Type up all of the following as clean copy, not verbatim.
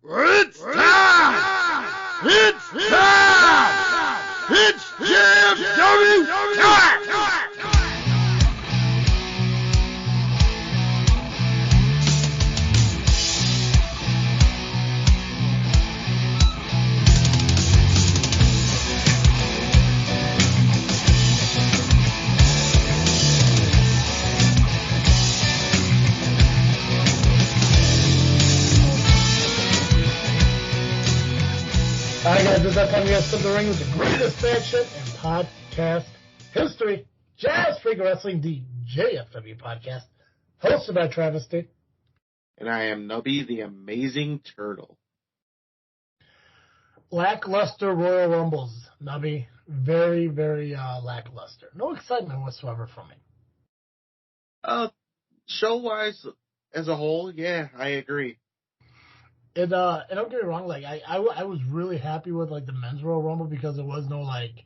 It's time! It's time! It's JFW time! Alright guys, this is that time we got to the ring with the greatest action in podcast history. Jazz Freak Wrestling, the JFW Podcast, hosted by Travis D. And I am Nubby, the Amazing Turtle. Lackluster Royal Rumbles, Nubby. Very, very lackluster. No excitement whatsoever from it. Show-wise, as a whole, yeah, I agree. And don't get me wrong, like I was really happy with like the men's Royal Rumble because there was no like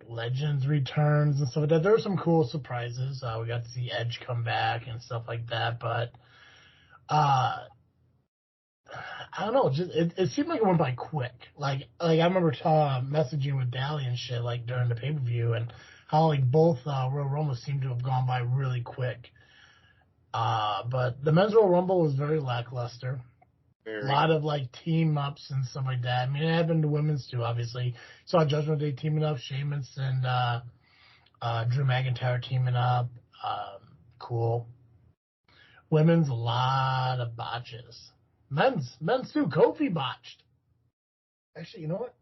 Legends returns and stuff like that. There were some cool surprises. We got to see Edge come back and stuff like that, but I don't know. Just it seemed like it went by quick. Like I remember messaging with Dally and shit like during the pay-per-view and how like both Royal Rumbles seemed to have gone by really quick. But the men's Royal Rumble was very lackluster. A lot of like team ups and stuff like that. I mean, it happened to women's too, obviously. Saw Judgment Day teaming up, Sheamus and Drew McIntyre teaming up. Cool. Women's, a lot of botches. Men's too. Kofi botched. Actually, you know what?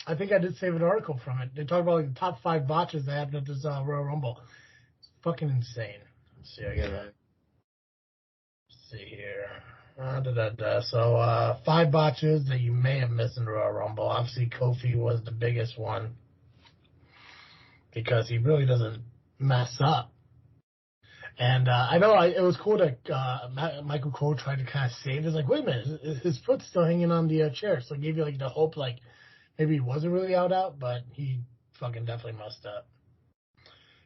I think I did save an article from it. They talk about like the top 5 botches that happened at this Royal Rumble. It's fucking insane. Let's see, I gotta see here. So 5 botches that you may have missed in the Royal Rumble. Obviously, Kofi was the biggest one because he really doesn't mess up. And I know it was cool that Michael Cole tried to kind of save it. It's like, wait a minute, his foot's still hanging on the chair. So it gave you like the hope like maybe he wasn't really out, but he fucking definitely messed up.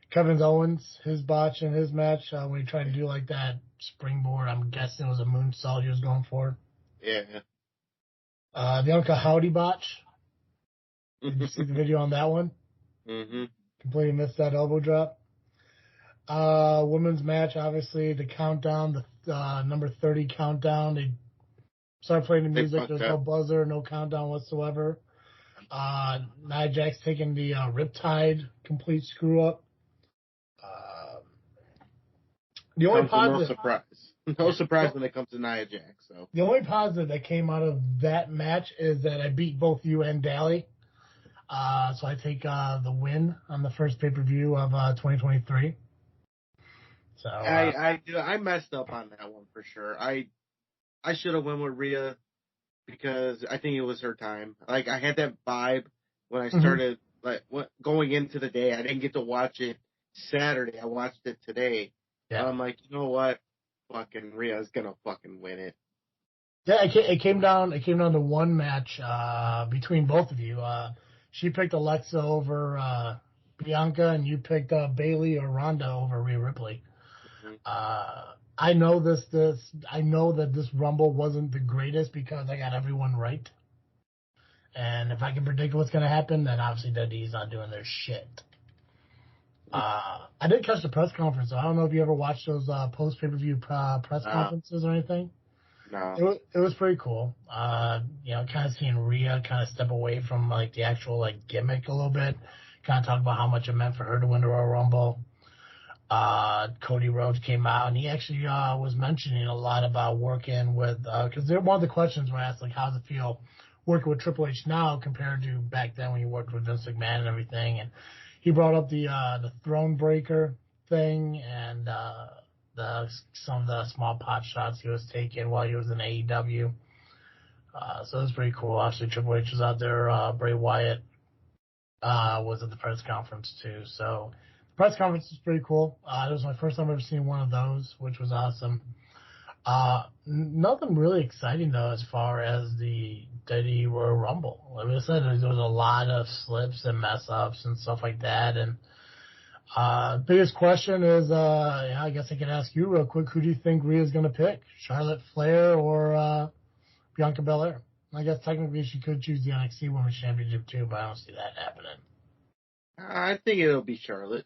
Kevin Owens, his botch in his match when he tried to do like that springboard, I'm guessing it was a moonsault he was going for. Yeah. The Uncle Howdy botch. Did you see the video on that one? Mm-hmm. Completely missed that elbow drop. Women's match, obviously, the countdown, the number 30 countdown. They started playing the music. There's no buzzer, no countdown whatsoever. Nia Jax taking the Riptide complete screw up. The only positive, no surprise when it comes to Nia Jax. So the only positive that came out of that match is that I beat both you and Dally. So I take the win on the first pay-per-view of 2023. So I messed up on that one for sure. I should have went with Rhea because I think it was her time. Like I had that vibe when I started going into the day. I didn't get to watch it Saturday. I watched it today. Yeah. I'm like, you know what? Fucking Rhea's gonna fucking win it. Yeah, it came down to one match between both of you. She picked Alexa over Bianca, and you picked Bayley or Ronda over Rhea Ripley. Mm-hmm. I know that this Rumble wasn't the greatest because I got everyone right. And if I can predict what's gonna happen, then obviously WWE's not doing their shit. I didn't catch the press conference, so I don't know if you ever watched those post pay-per-view press conferences or anything. No. It was pretty cool. Kind of seeing Rhea kind of step away from like the actual like gimmick a little bit. Kind of talk about how much it meant for her to win the Royal Rumble. Cody Rhodes came out and he actually was mentioning a lot about working with because one of the questions were asked like, how does it feel working with Triple H now compared to back then when you worked with Vince McMahon and everything? And he brought up the Throne Breaker thing and some of the small pot shots he was taking while he was in AEW. So it was pretty cool. Obviously, Triple H was out there. Bray Wyatt was at the press conference too. So the press conference was pretty cool. It was my first time ever seeing one of those, which was awesome. Nothing really exciting though as far as the WWE Royal Rumble. Like I said, there was a lot of slips and mess ups and stuff like that. And biggest question is, I guess I can ask you real quick, who do you think Rhea's going to pick? Charlotte Flair or Bianca Belair. I guess technically she could choose the NXT Women's Championship too, but I don't see that happening. I think it'll be Charlotte.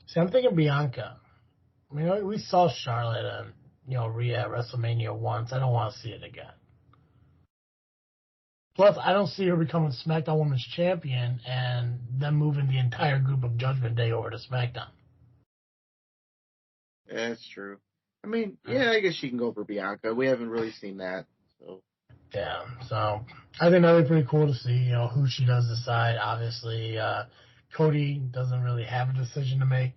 See, I'm thinking Bianca. I mean, we saw Charlotte and, Rhea at WrestleMania once. I don't want to see it again. Plus, I don't see her becoming SmackDown Women's Champion and then moving the entire group of Judgment Day over to SmackDown. Yeah, that's true. I mean, yeah, I guess she can go for Bianca. We haven't really seen that, so. Yeah, so I think that would be pretty cool to see, who she does decide. Obviously, Cody doesn't really have a decision to make.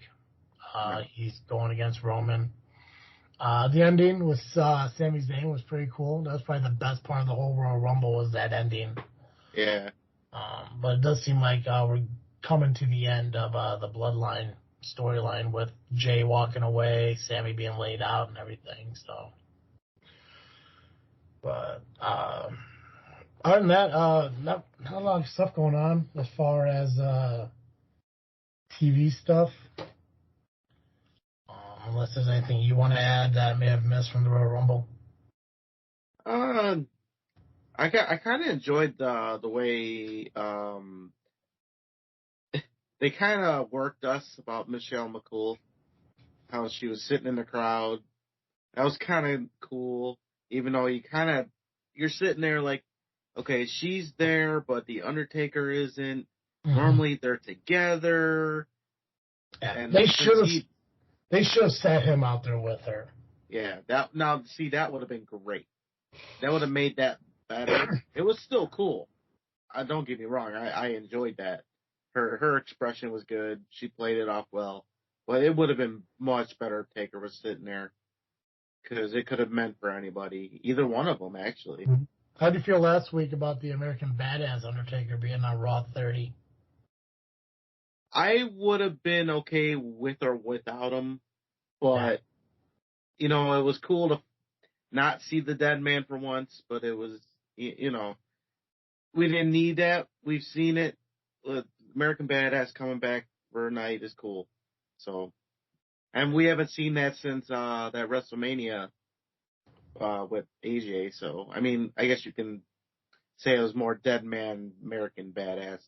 He's going against Roman. The ending with Sami Zayn was pretty cool. That was probably the best part of the whole Royal Rumble was that ending. Yeah. But it does seem like we're coming to the end of the Bloodline storyline with Jay walking away, Sami being laid out and everything, so. But other than that, not a lot of stuff going on as far as TV stuff. Unless there's anything you want to add that I may have missed from the Royal Rumble. I kind of enjoyed the way they kind of worked us about Michelle McCool, how she was sitting in the crowd. That was kind of cool. Even though you're sitting there like, okay, she's there, but the Undertaker isn't. Mm-hmm. Normally they're together. Yeah, and they should have sat him out there with her. Yeah, that would have been great. That would have made that better. It was still cool. Don't get me wrong, I enjoyed that. Her expression was good. She played it off well. But it would have been much better if Taker was sitting there. Because it could have meant for anybody. Either one of them, actually. How did you feel last week about the American Badass Undertaker being on Raw 30? I would have been okay with or without him. But, it was cool to not see the dead man for once. But it was, we didn't need that. We've seen it. American Badass coming back for a night is cool. So. And we haven't seen that since that WrestleMania with AJ. So, I mean, I guess you can say it was more dead man American Badass.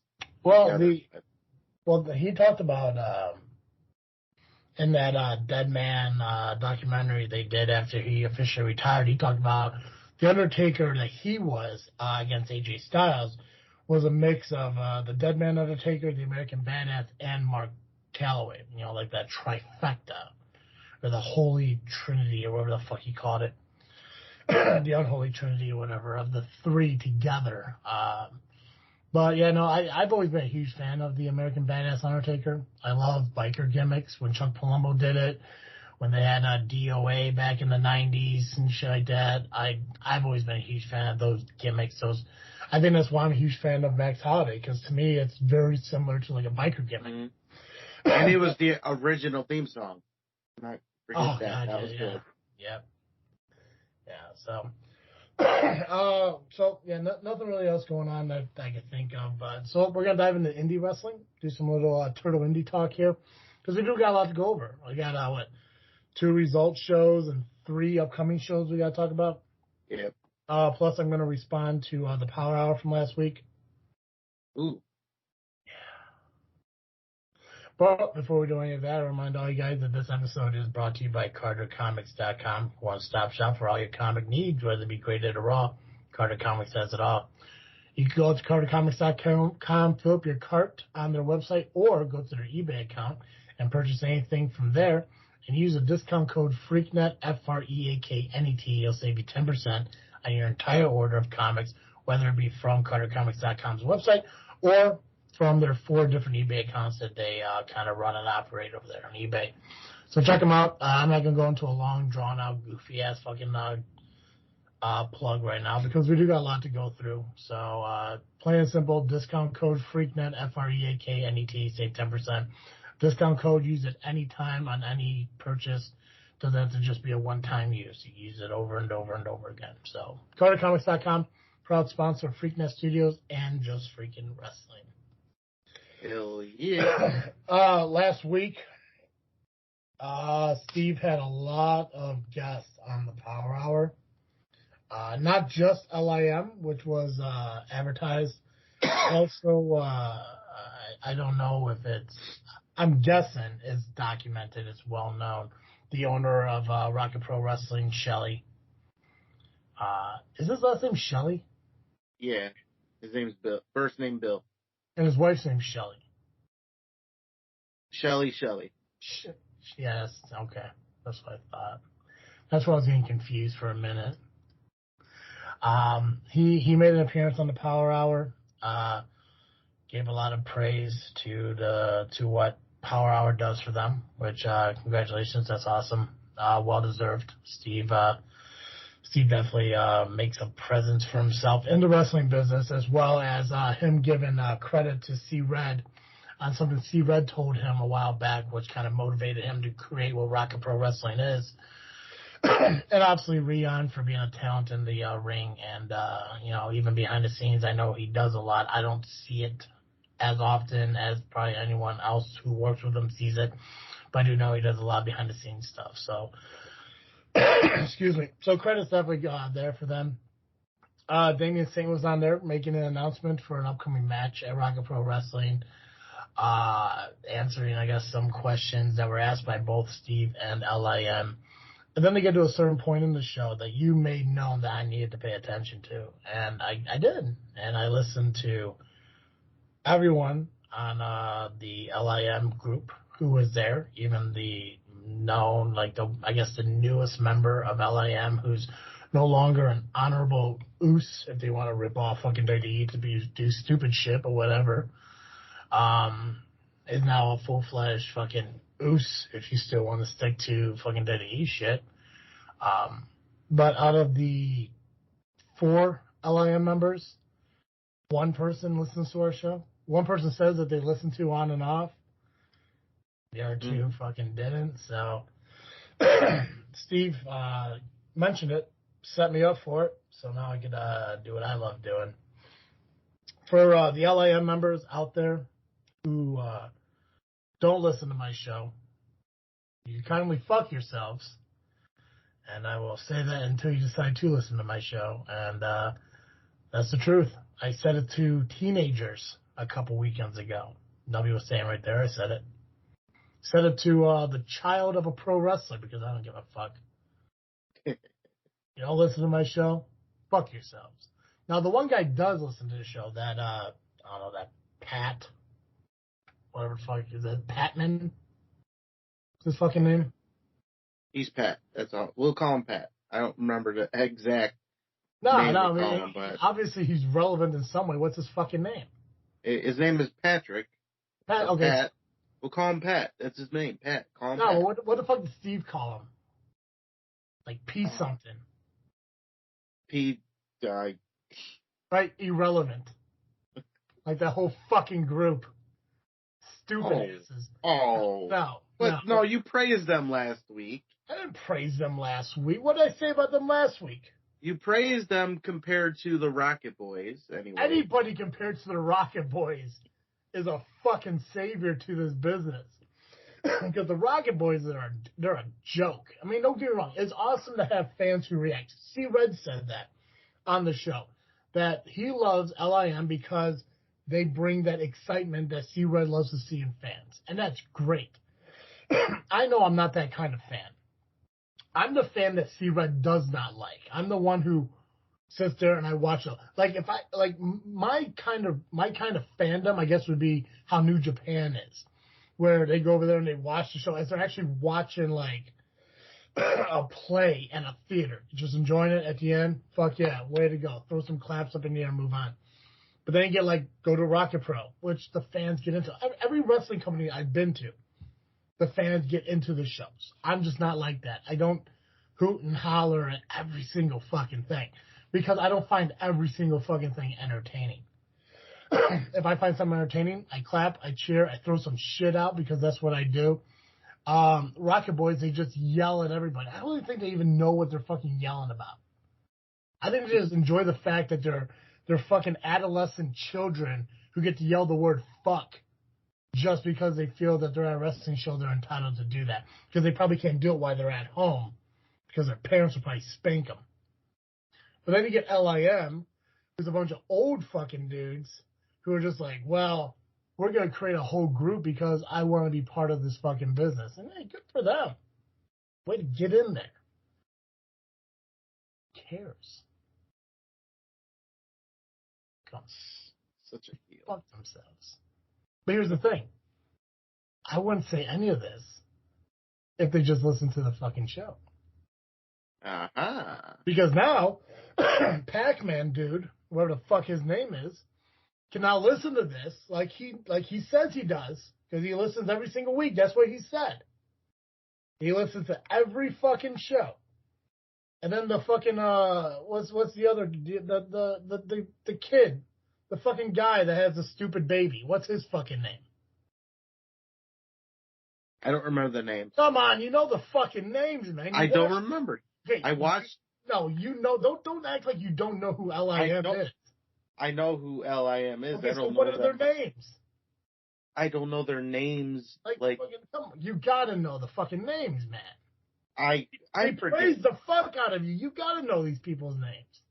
Well, he talked about in that Dead Man documentary they did after he officially retired. He talked about the Undertaker that he was against AJ Styles was a mix of the Dead Man Undertaker, the American Badass, and Mark Calloway, like that trifecta, or the Holy Trinity, or whatever the fuck he called it, the Unholy Trinity, or whatever, of the three together. But yeah, no, I've always been a huge fan of the American Badass Undertaker. I love biker gimmicks. When Chuck Palumbo did it, when they had DOA back in the 90s and shit like that, I've always been a huge fan of those gimmicks. I think that's why I'm a huge fan of Max Holiday, because to me it's very similar to like a biker gimmick. Mm-hmm. And it was the original theme song. Not forget that. God, that was good. Yep. Yeah. So nothing really else going on that I can think of. But so we're gonna dive into indie wrestling, do some little turtle indie talk here, because we do got a lot to go over. We got 2 results shows and 3 upcoming shows we got to talk about. Yep. Plus, I'm gonna respond to the Power Hour from last week. Ooh. But before we do any of that, I remind all you guys that this episode is brought to you by CarterComics.com, one-stop shop for all your comic needs, whether it be graded or raw. Carter Comics has it all. You can go to CarterComics.com, fill up your cart on their website, or go to their eBay account and purchase anything from there, and use the discount code FREAKNET, FREAKNET. It'll save you 10% on your entire order of comics, whether it be from CarterComics.com's website or from their 4 different eBay accounts that they kind of run and operate over there on eBay. So check them out. I'm not going to go into a long, drawn-out, goofy-ass fucking plug right now because we do got a lot to go through. So plain and simple, discount code FREAKNET, FREAKNET, save 10%. Discount code used at any time on any purchase. Doesn't have to just be a one-time use. You use it over and over and over again. So CarterComics.com, proud sponsor of FreakNet Studios and Just Freaking Wrestling. Hell yeah. Last week, Steve had a lot of guests on the Power Hour. Not just LIM, which was advertised. Also, I don't know if I'm guessing it's documented, it's well known. The owner of Rocket Pro Wrestling, Shelly. Is his last name Shelly? Yeah. His name's Bill. First name Bill. And his wife's name Shelly. Shelly. Yes, okay. That's what I thought. That's why I was getting confused for a minute. He made an appearance on the Power Hour. Gave a lot of praise to what Power Hour does for them, which congratulations, that's awesome. Well deserved. Steve definitely makes a presence for himself in the wrestling business, as well as him giving credit to C-Red on something C-Red told him a while back, which kind of motivated him to create what Rocket Pro Wrestling is. And obviously Rion for being a talent in the ring, and even behind the scenes, I know he does a lot. I don't see it as often as probably anyone else who works with him sees it, but I do know he does a lot behind the scenes stuff. So, excuse me. So credit's definitely there for them. Damian Singh was on there making an announcement for an upcoming match at Rocket Pro Wrestling, answering, I guess, some questions that were asked by both Steve and LIM. And then they get to a certain point in the show that you made known that I needed to pay attention to. And I did. And I listened to everyone on the LIM group who was there, even the known, the newest member of LIM who's no longer an honorable oos, if they want to rip off fucking WWE to do stupid shit or whatever, is now a full-fledged fucking oos if you still want to stick to fucking WWE shit. But out of the 4 LIM members, one person listens to our show. One person says that they listen to on and off. The other 2 fucking didn't. So Steve mentioned it, set me up for it. So now I could do what I love doing. For the LIM members out there who don't listen to my show, you kindly fuck yourselves. And I will say that until you decide to listen to my show. And that's the truth. I said it to teenagers a couple weekends ago. Nubby was saying right there, I said it. Said it to the child of a pro wrestler, because I don't give a fuck. You don't listen to my show? Fuck yourselves. Now, the one guy does listen to the show, that, I don't know, that Pat, whatever the fuck is it, Patman? What's his fucking name? He's Pat. That's all. We'll call him Pat. I don't remember the exact name. Obviously he's relevant in some way. What's his fucking name? His name is Patrick. Pat, okay. Pat. We'll call him Pat. That's his name, Pat. Call him Pat. What the fuck did Steve call him? Like P something. P. Right? Irrelevant. Like that whole fucking group. Stupid asses. No, you praised them last week. I didn't praise them last week. What did I say about them last week? You praised them compared to the Rocket Boys, anyway. Anybody compared to the Rocket Boys is a fucking savior to this business. Because the Rocket Boys, they're a joke. I mean, don't get me wrong. It's awesome to have fans who react. C-Red said that on the show, that he loves LIM because they bring that excitement that C-Red loves to see in fans. And that's great. I know I'm not that kind of fan. I'm the fan that C-Red does not like. I'm the one who sits there and I watch it. My kind of fandom, I guess, would be how New Japan is, where they go over there and they watch the show as they're actually watching like a play in a theater, just enjoying it at the end. Fuck yeah, way to go! Throw some claps up in the air and move on. But then you get go to Rocket Pro, which the fans get into. Every wrestling company I've been to, the fans get into the shows. I'm just not like that. I don't hoot and holler at every single fucking thing because I don't find every single fucking thing entertaining. If I find something entertaining, I clap, I cheer, I throw some shit out because that's what I do. Rocket Boys, they just yell at everybody. I don't really think they even know what they're fucking yelling about. I think they just enjoy the fact that they're fucking adolescent children who get to yell the word fuck just because they feel that they're at a wrestling show, they're entitled to do that. Because they probably can't do it while they're at home because their parents will probably spank them. But then you get LIM, who's a bunch of old fucking dudes who are just like, well, we're going to create a whole group because I want to be part of this fucking business. And hey, good for them. Way to get in there. Who cares? Come Such a heel. fuck themselves. But here's the thing. I wouldn't say any of this if they just listened to the fucking show. Uh-huh. Because now, Pac-Man dude, whatever the fuck his name is, can now listen to this like he says he does, because he listens every single week. That's what he said. He listens to every fucking show. And then the fucking what's the other the kid, the fucking guy that has a stupid baby. What's his fucking name? I don't remember the name. Come on, you know the fucking names, man. I don't remember. Okay, I watched. No, you know. Don't act like you don't know who LIM is. I know who LIM is. Okay, I don't so know what are their names? I don't know their names. Like fucking, come on, you gotta know the fucking names, man. I They forget. praise the fuck out of you. You gotta know these people's names.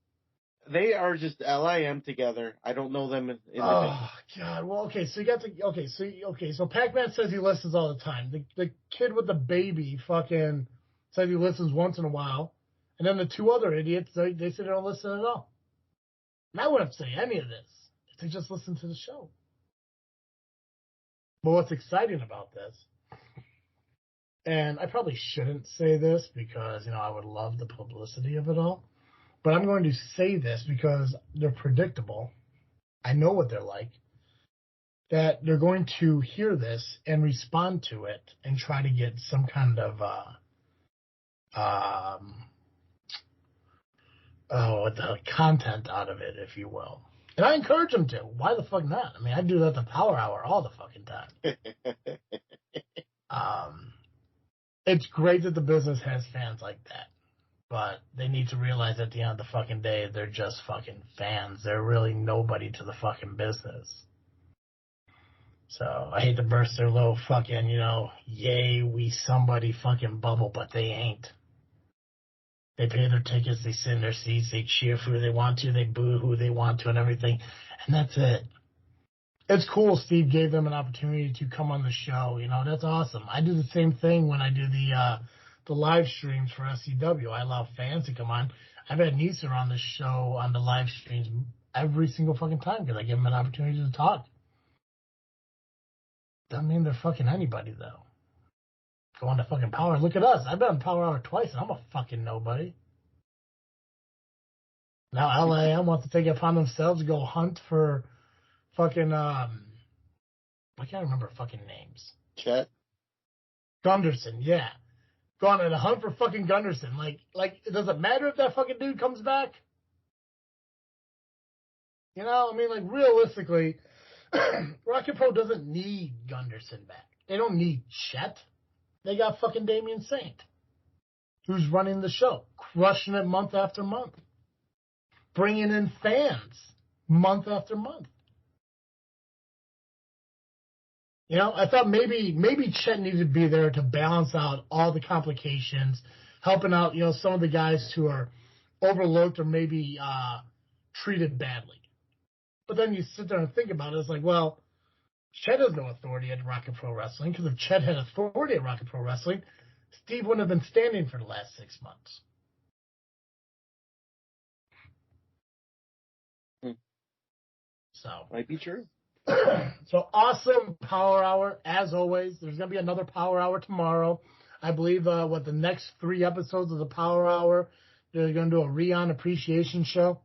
They are just LIM together. I don't know them individually. Oh God. Well, okay. So you got the So Pac-Man says he listens all the time. The kid with the baby fucking says he listens once in a while, and then the two other idiots they say they don't listen at all. And I wouldn't say any of this if they just listen to the show. But what's exciting about this, and I probably shouldn't say this because I would love the publicity of it all. But I'm going to say this because they're predictable. I know what they're like. That they're going to hear this and respond to it and try to get some kind of content out of it, if you will. And I encourage them to. Why the fuck not? I mean, I do that the Power Hour all the fucking time. It's great that the business has fans like that. But they need to realize at the end of the fucking day, they're just fucking fans. They're really nobody to the fucking business. So I hate to burst their little fucking, yay, we somebody fucking bubble, but they ain't. They pay their tickets, they sit in their seats, they cheer for who they want to, they boo who they want to and everything. And that's it. It's cool Steve gave them an opportunity to come on the show. That's awesome. I do the same thing when I do the live streams for SCW. I allow fans to come on. I've had Nisa on the show on the live streams every single fucking time because I give them an opportunity to talk. Doesn't mean they're fucking anybody, though. Go on to fucking Power. Look at us. I've been on Power Hour twice, and I'm a fucking nobody. Now LAM wants to take it upon themselves to go hunt for fucking, I can't remember fucking names. Chet? Gunderson, yeah. Going on a hunt for fucking Gunderson. Like, it doesn't matter if that fucking dude comes back. Realistically, Rocket Pro doesn't need Gunderson back. They don't need Chet. They got fucking Damian Saint, who's running the show, crushing it month after month, bringing in fans month after month. I thought maybe Chet needed to be there to balance out all the complications, helping out, some of the guys who are overlooked or maybe treated badly. But then you sit there and think about it, it's like, well, Chet has no authority at Rocket Pro Wrestling, because if Chet had authority at Rocket Pro Wrestling, Steve wouldn't have been standing for the last 6 months. So Might be true. So awesome Power Hour, as always. There's going to be another Power Hour tomorrow. I believe, the next 3 episodes of the Power Hour, they're going to do a Rion appreciation show.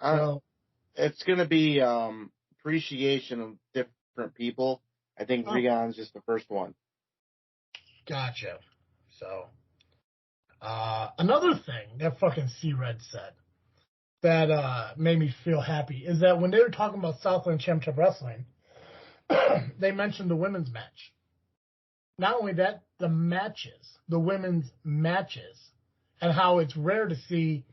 It's going to be appreciation of different people. I think Rion's just the first one. Gotcha. So, another thing that fucking C-Red said that made me feel happy is that when they were talking about Southland Championship Wrestling, they mentioned the women's match. Not only that, the women's matches, and how it's rare to see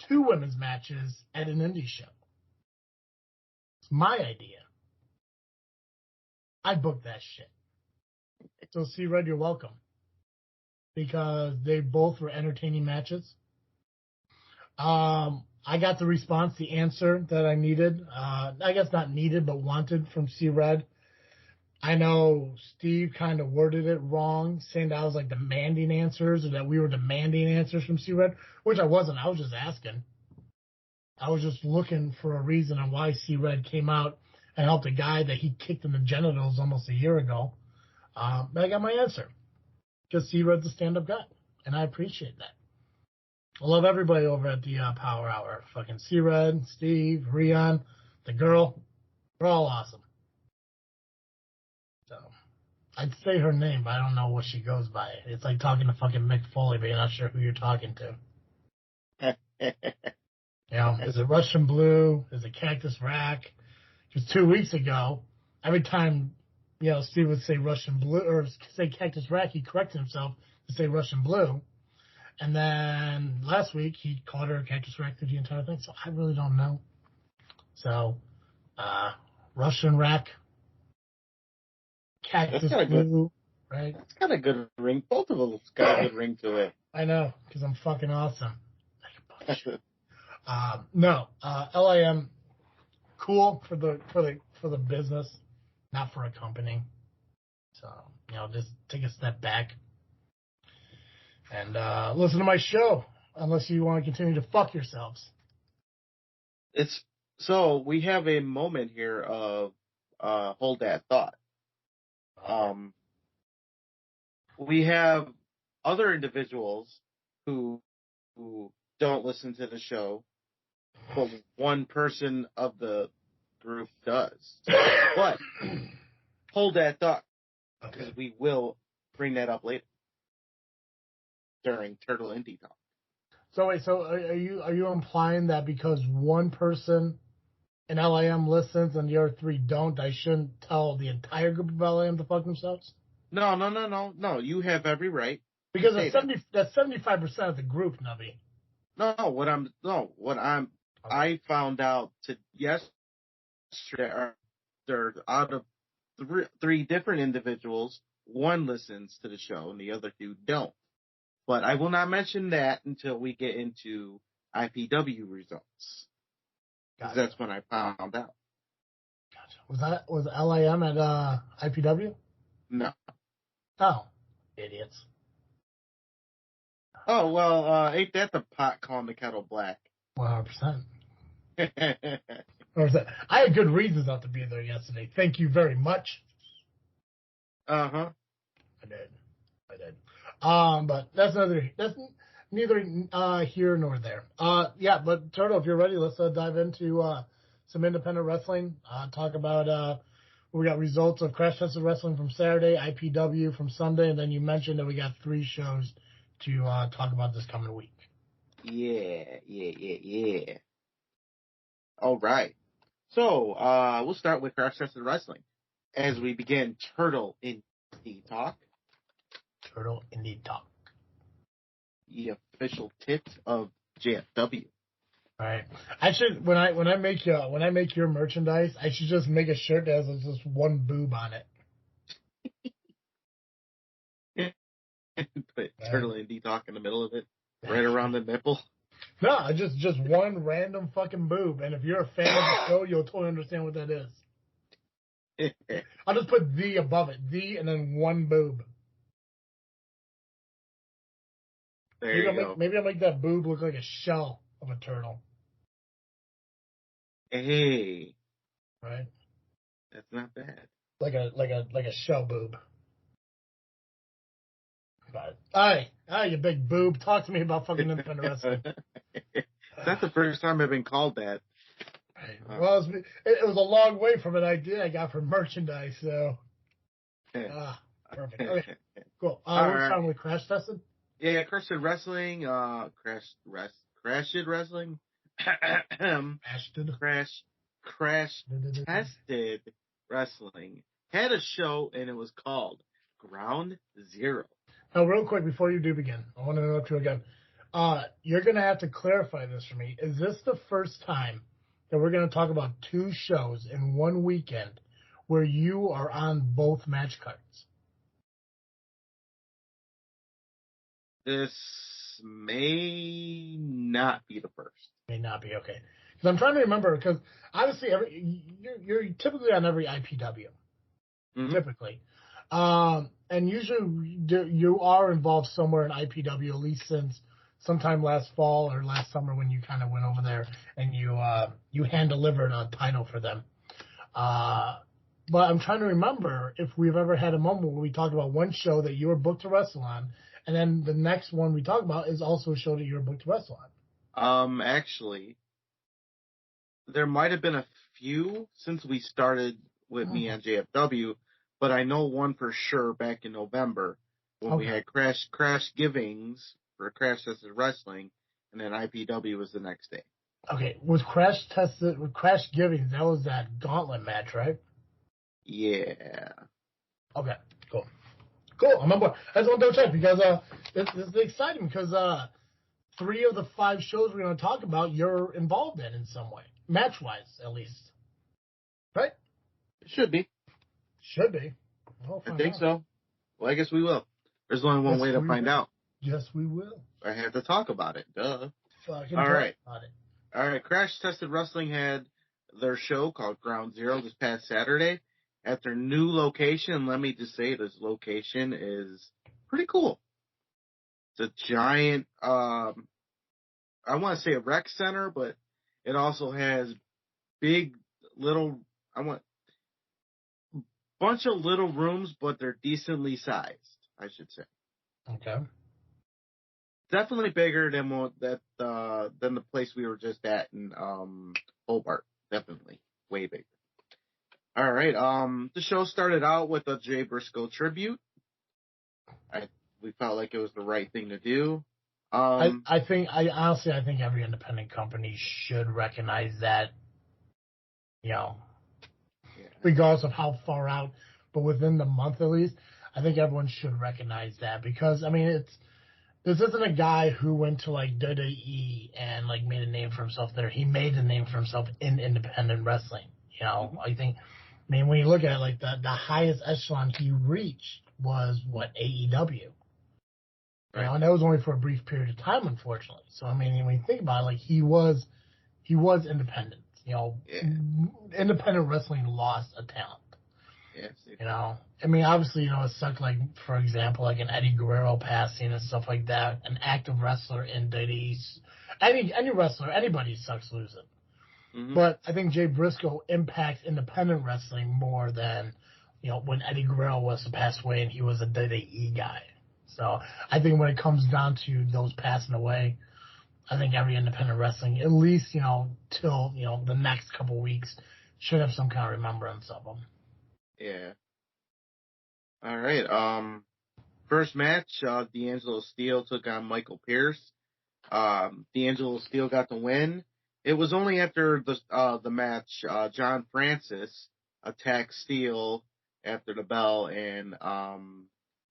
2 women's matches at an indie show. It's my idea. I booked that shit. So C-Red, you're welcome. Because they both were entertaining matches. I got the response, the answer that I needed. I guess not needed, but wanted from C-Red. I know Steve kind of worded it wrong, saying that I was like demanding answers, or that we were demanding answers from C-Red, which I wasn't. I was just asking. I was just looking for a reason on why C-Red came out and helped a guy that he kicked in the genitals almost a year ago. But I got my answer. Because C-Red's a stand-up guy, and I appreciate that. I love everybody over at the Power Hour. Fucking C-Red, Steve, Rion, the girl. They're all awesome. So, I'd say her name, but I don't know what she goes by. It's like talking to fucking Mick Foley, but you're not sure who you're talking to. You know, is it Russian Blue? Is it Cactus Rack? Because 2 weeks ago, every time, you know, Steve would say Russian Blue, or say Cactus Rack, he corrected himself to say Russian Blue. And then last week, he called her Cactus Rack through the entire thing, so I really don't know. So, Russian Rack, Cactus Blue, right? It's got a good ring. Both of them got a good ring to it. I know, because I'm fucking awesome. No, LIM, cool for the business, not for a company. So, you know, just take a step back and listen to my show, unless you want to continue to fuck yourselves. So we have a moment here of hold that thought. We have other individuals who don't listen to the show, but one person of the group does. But hold that thought, because we will bring that up later during Turtle Indie Talk. So wait, are you implying that because one person in LIM listens and the other three don't, I shouldn't tell the entire group of LIM to fuck themselves? No. You have every right. Because that's 75% of the group, Nubby. I found out yesterday there out of three different individuals, one listens to the show and the other two don't. But I will not mention that until we get into IPW results. Because that's when I found out. Gotcha. Was LIM at IPW? No. Oh, idiots. Oh, well, ain't that the pot calling the kettle black? 100%. I had good reasons not to be there yesterday. Thank you very much. Uh-huh. I did. But that's neither here nor there. Yeah, but Turtle, if you're ready, let's dive into some independent wrestling. Talk about we got results of Crash Tested Wrestling from Saturday, IPW from Sunday, and then you mentioned that we got 3 shows to talk about this coming week. Yeah. All right. So we'll start with Crash Tested Wrestling as we begin Turtle Indie Talk. Turtle Indie Talk. The official tit of JFW. All right. I should when I make your merchandise, I should just make a shirt that has just one boob on it. Put Turtle Indie Talk in the middle of it, right around the nipple. No, just one random fucking boob. And if you're a fan of the show, you'll totally understand what that is. I'll just put the above it, the and then one boob. Maybe I'll make that boob look like a shell of a turtle. Hey, right? That's not bad. Like a shell boob. But hi, you big boob. Talk to me about fucking independent wrestling. That's the first time I've been called that. Right. Well, it was a long way from an idea I got for merchandise, so. Perfect. Okay, cool. We're starting with Crash Tested? Yeah, Crash Wrestling, Crash Wrestling, Crash Tested Wrestling had a show and it was called Ground Zero. Now, real quick before you do begin, I want to interrupt you again. You're going to have to clarify this for me. Is this the first time that we're going to talk about 2 shows in one weekend where you are on both match cards? This may not be the first. May not be, okay. Because I'm trying to remember, because obviously you're typically on every IPW, typically. And usually you are involved somewhere in IPW, at least since sometime last fall or last summer when you kind of went over there and you hand-delivered a title for them. But I'm trying to remember if we've ever had a moment where we talked about one show that you were booked to wrestle on, and then the next one we talk about is also a show that you were booked to wrestle on. Actually, there might have been a few since we started with me on JFW, but I know one for sure back in November when we had Crash Givings for Crash Tested Wrestling, and then IPW was the next day. Okay, with Crash Givings, that was that gauntlet match, right? Yeah. Okay, cool. I'm on board. I just want to double check because it's exciting because 3 of the 5 shows we're going to talk about you're involved in some way, match-wise at least. Right? It should be. Should be. I think so. Well, I guess we will. There's only one way to find out. Yes, we will. I have to talk about it. Duh. Fucking All right. About it. All right. Crash Tested Wrestling had their show called Ground Zero this past Saturday at their new location. Let me just say this location is pretty cool. It's a giant, I want to say a rec center, but it also has big little, bunch of little rooms, but they're decently sized, I should say. Okay. Definitely bigger than the place we were just at in Hobart. Definitely way bigger. All right. The show started out with a Jay Briscoe tribute. We felt like it was the right thing to do. I think every independent company should recognize that. Regardless of how far out, but within the month at least, I think everyone should recognize that because this isn't a guy who went to like WWE and like made a name for himself there. He made a name for himself in independent wrestling. When you look at it, like the highest echelon he reached was AEW. Right. And that was only for a brief period of time, unfortunately. So when you think about it, like he was independent. Independent wrestling lost a talent. Yes. Obviously, it sucked, like, for example, like an Eddie Guerrero passing and stuff like that. An active wrestler in Diddy's. Any wrestler, anybody sucks losing. Mm-hmm. But I think Jay Briscoe impacts independent wrestling more than, when Eddie Guerrero was to pass away and he was a WWE guy. So I think when it comes down to those passing away, I think every independent wrestling, at least, till, the next couple of weeks, should have some kind of remembrance of them. Yeah. All right. First match, D'Angelo Steele took on Michael Pierce. D'Angelo Steele got the win. It was only after the match, John Francis attacked Steele after the bell,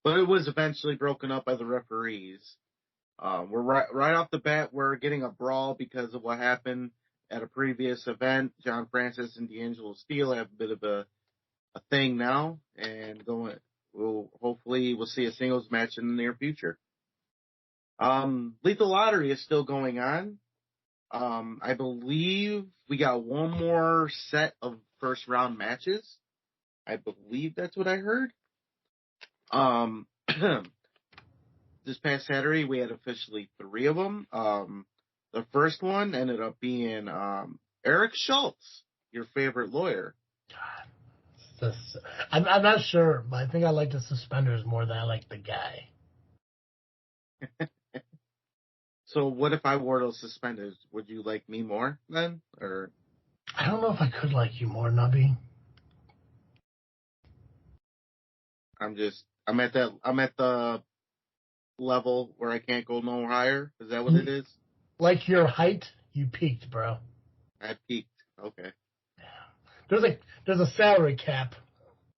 but it was eventually broken up by the referees. We're right off the bat, we're getting a brawl because of what happened at a previous event. John Francis and D'Angelo Steele have a bit of a thing now, and hopefully we'll see a singles match in the near future. Lethal Lottery is still going on. I believe we got one more set of first round matches. I believe that's what I heard. This past Saturday, we had officially 3 of them. The first one ended up being Eric Schultz, your favorite lawyer. God, I'm not sure, but I think I like the suspenders more than I like the guy. So what if I wore those suspenders? Would you like me more then? Or I don't know if I could like you more, Nubby. I'm at the level where I can't go no higher. Is that what it is? Like your height, you peaked, bro. I peaked. Okay. Yeah. There's a salary cap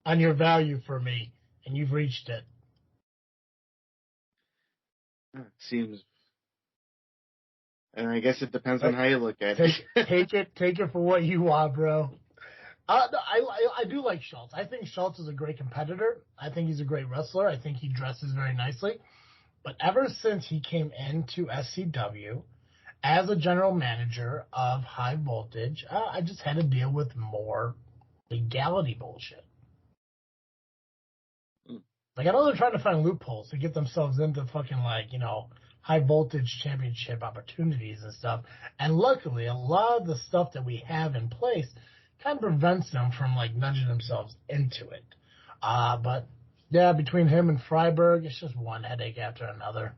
on your value for me, and you've reached it. Seems. And I guess it depends on how you look at it. Take it for what you want, bro. I do like Schultz. I think Schultz is a great competitor. I think he's a great wrestler. I think he dresses very nicely. But ever since he came into SCW as a general manager of High Voltage, I just had to deal with more legality bullshit. Like, I know they're trying to find loopholes to get themselves into fucking, like, you know, High Voltage championship opportunities and stuff. And luckily, a lot of the stuff that we have in place kind of prevents them from, like, nudging themselves into it. But, yeah, between him and Freiberg, it's just one headache after another.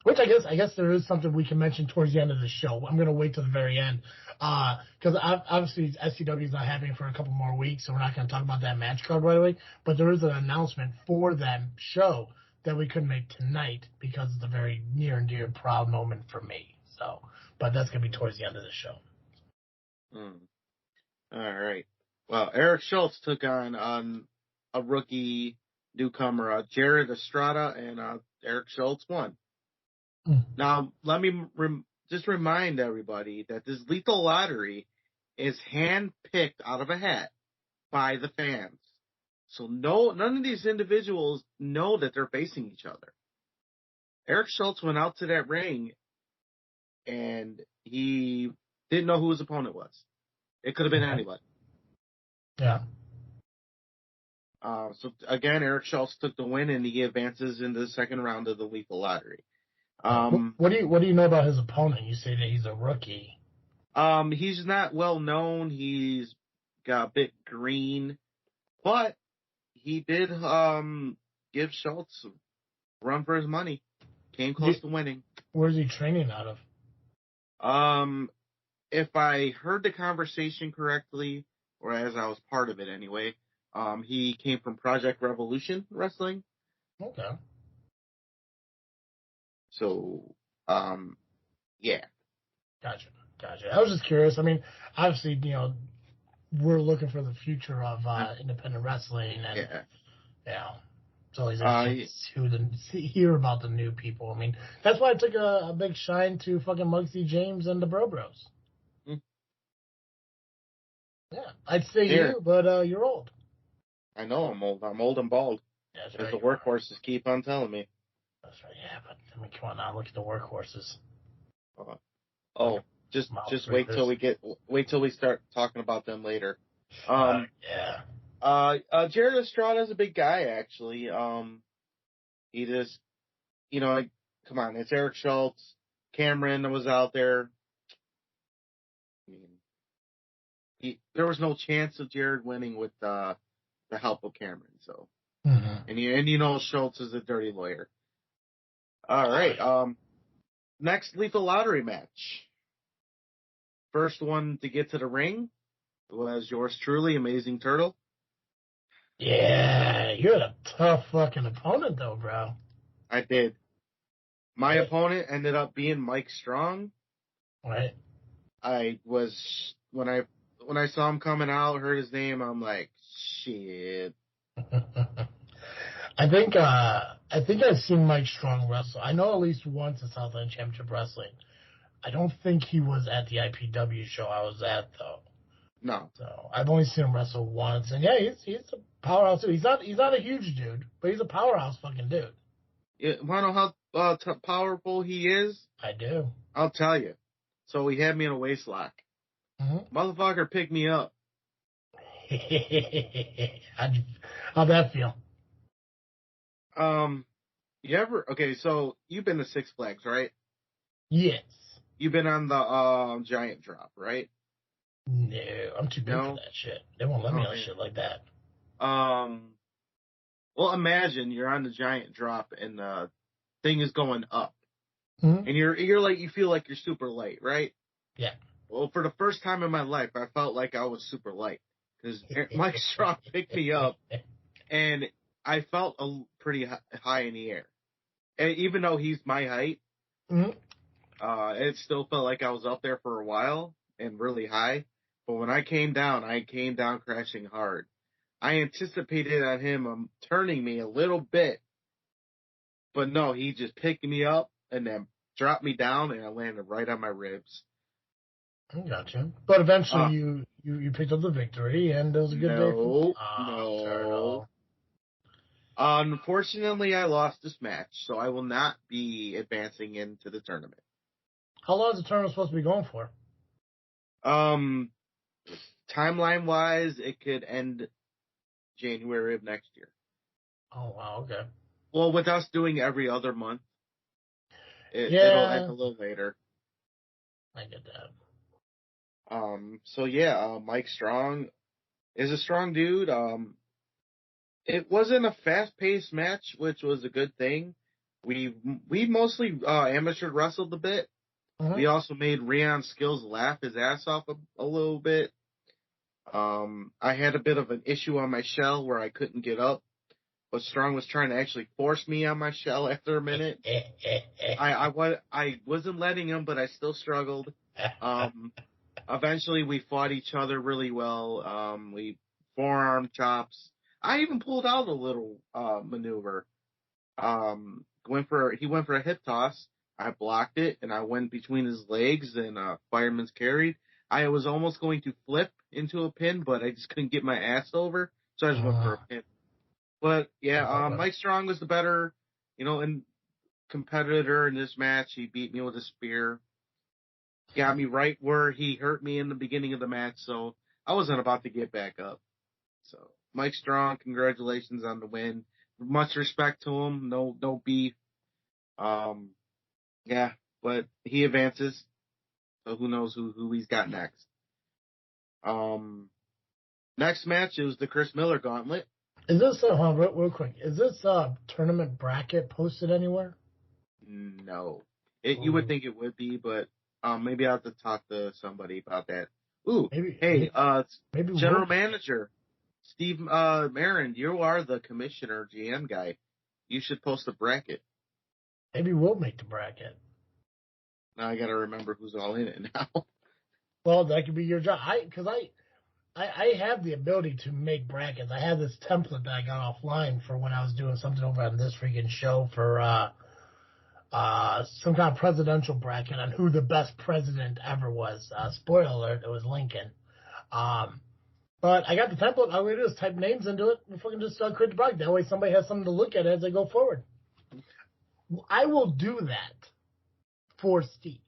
Which I guess there is something we can mention towards the end of the show. I'm going to wait till the very end. Because obviously SCW is not happening for a couple more weeks, so we're not going to talk about that match card right away. But there is an announcement for that show that we couldn't make tonight because it's a very near and dear proud moment for me. So, but that's going to be towards the end of the show. All right. Well, Eric Schultz took on a rookie newcomer, Jared Estrada, and Eric Schultz won. Now, let me just remind everybody that this lethal lottery is hand-picked out of a hat by the fans. So none of these individuals know that they're facing each other. Eric Schultz went out to that ring, and he didn't know who his opponent was. It could have been anybody. Yeah. So, again, Eric Schultz took the win, and he advances into the second round of the lethal lottery. What do you know about his opponent? You say that he's a rookie. He's not well known. He's got a bit green, but he did give Schultz a run for his money. Came close to winning. Where's he training out of? If I heard the conversation correctly, or as I was part of it anyway, he came from Project Revolution Wrestling. Okay. So, yeah. Gotcha. I was just curious. I mean, obviously, you know, we're looking for the future of independent wrestling, and it's always interesting to hear about the new people. I mean, that's why I took a big shine to fucking Muggsy James and the Bro Bros. Yeah, I'd say you, but you're old. I know I'm old. I'm old and bald. Yeah, that's as right, the workhorses keep on telling me. That's right. Yeah, but I mean, come on now, look at the workhorses. Just wait till we start talking about them later. Jared Estrada is a big guy, actually. He just, come on, it's Eric Schultz. Cameron was out there. I mean, there was no chance of Jared winning with the help of Cameron. So, and Schultz is a dirty lawyer. All right. Next lethal lottery match. First one to get to the ring was yours truly, Amazing Turtle. Yeah, you had a tough fucking opponent though, bro. I did. My opponent ended up being Mike Strong. Right. I was when I saw him coming out, heard his name, I'm like, shit. I think I've seen Mike Strong wrestle. I know at least once at Southland Championship Wrestling. I don't think he was at the IPW show I was at though. No. So I've only seen him wrestle once, and yeah, he's a powerhouse dude. He's not a huge dude, but he's a powerhouse fucking dude. You want to know how powerful he is? I do. I'll tell you. So he had me in a waist lock. Motherfucker picked me up. How'd that feel? So you've been to Six Flags, right? Yes. You've been on the giant drop, right? No, I'm too big for that shit. They won't let me on shit like that. Well, imagine you're on the giant drop and the thing is going up, and you're like, you feel like you're super light, right? Yeah. Well, for the first time in my life, I felt like I was super light because Mike Strong picked me up, and I felt pretty high in the air. And even though he's my height, it still felt like I was up there for a while and really high. But when I came down crashing hard. I anticipated on him turning me a little bit, but no, he just picked me up and then dropped me down, and I landed right on my ribs. I gotcha. But eventually you picked up the victory, and it was a good day. No. Unfortunately, I lost this match, so I will not be advancing into the tournament. How long is the tournament supposed to be going for? Timeline-wise, it could end January of next year. Oh, wow, okay. Well, with us doing every other month, it'll end a little later. I get that. So yeah, Mike Strong is a strong dude. It wasn't a fast-paced match, which was a good thing. We mostly amateur wrestled a bit. Mm-hmm. We also made Rion Skills laugh his ass off a little bit. I had a bit of an issue on my shell where I couldn't get up, but Strong was trying to actually force me on my shell after a minute. I wasn't letting him, but I still struggled. Eventually we fought each other really well. We forearm chops. I even pulled out a little maneuver. He went for a hip toss. I blocked it, and I went between his legs and fireman's carried. I was almost going to flip into a pin, but I just couldn't get my ass over, so I just went for a pin. But yeah, Mike Strong was the better, and competitor in this match. He beat me with a spear. Got me right where he hurt me in the beginning of the match, so I wasn't about to get back up. So Mike Strong, congratulations on the win. Much respect to him. No beef. Yeah, but he advances. So who knows who he's got next. Next match is the Chris Miller Gauntlet. Is this real quick? Is this tournament bracket posted anywhere? No, you would think it would be, but maybe I have to talk to somebody about that. Ooh, maybe General Manager Steve Marin, you are the commissioner GM guy. You should post a bracket. Maybe we'll make the bracket. Now I got to remember who's all in it now. Well, that could be your job. I have the ability to make brackets. I have this template that I got offline for when I was doing something over on this freaking show for some kind of presidential bracket on who the best president ever was. Spoiler alert, it was Lincoln. But I got the template. All we do is type names into it and fucking just create the bracket. That way somebody has something to look at as they go forward. I will do that for Steve.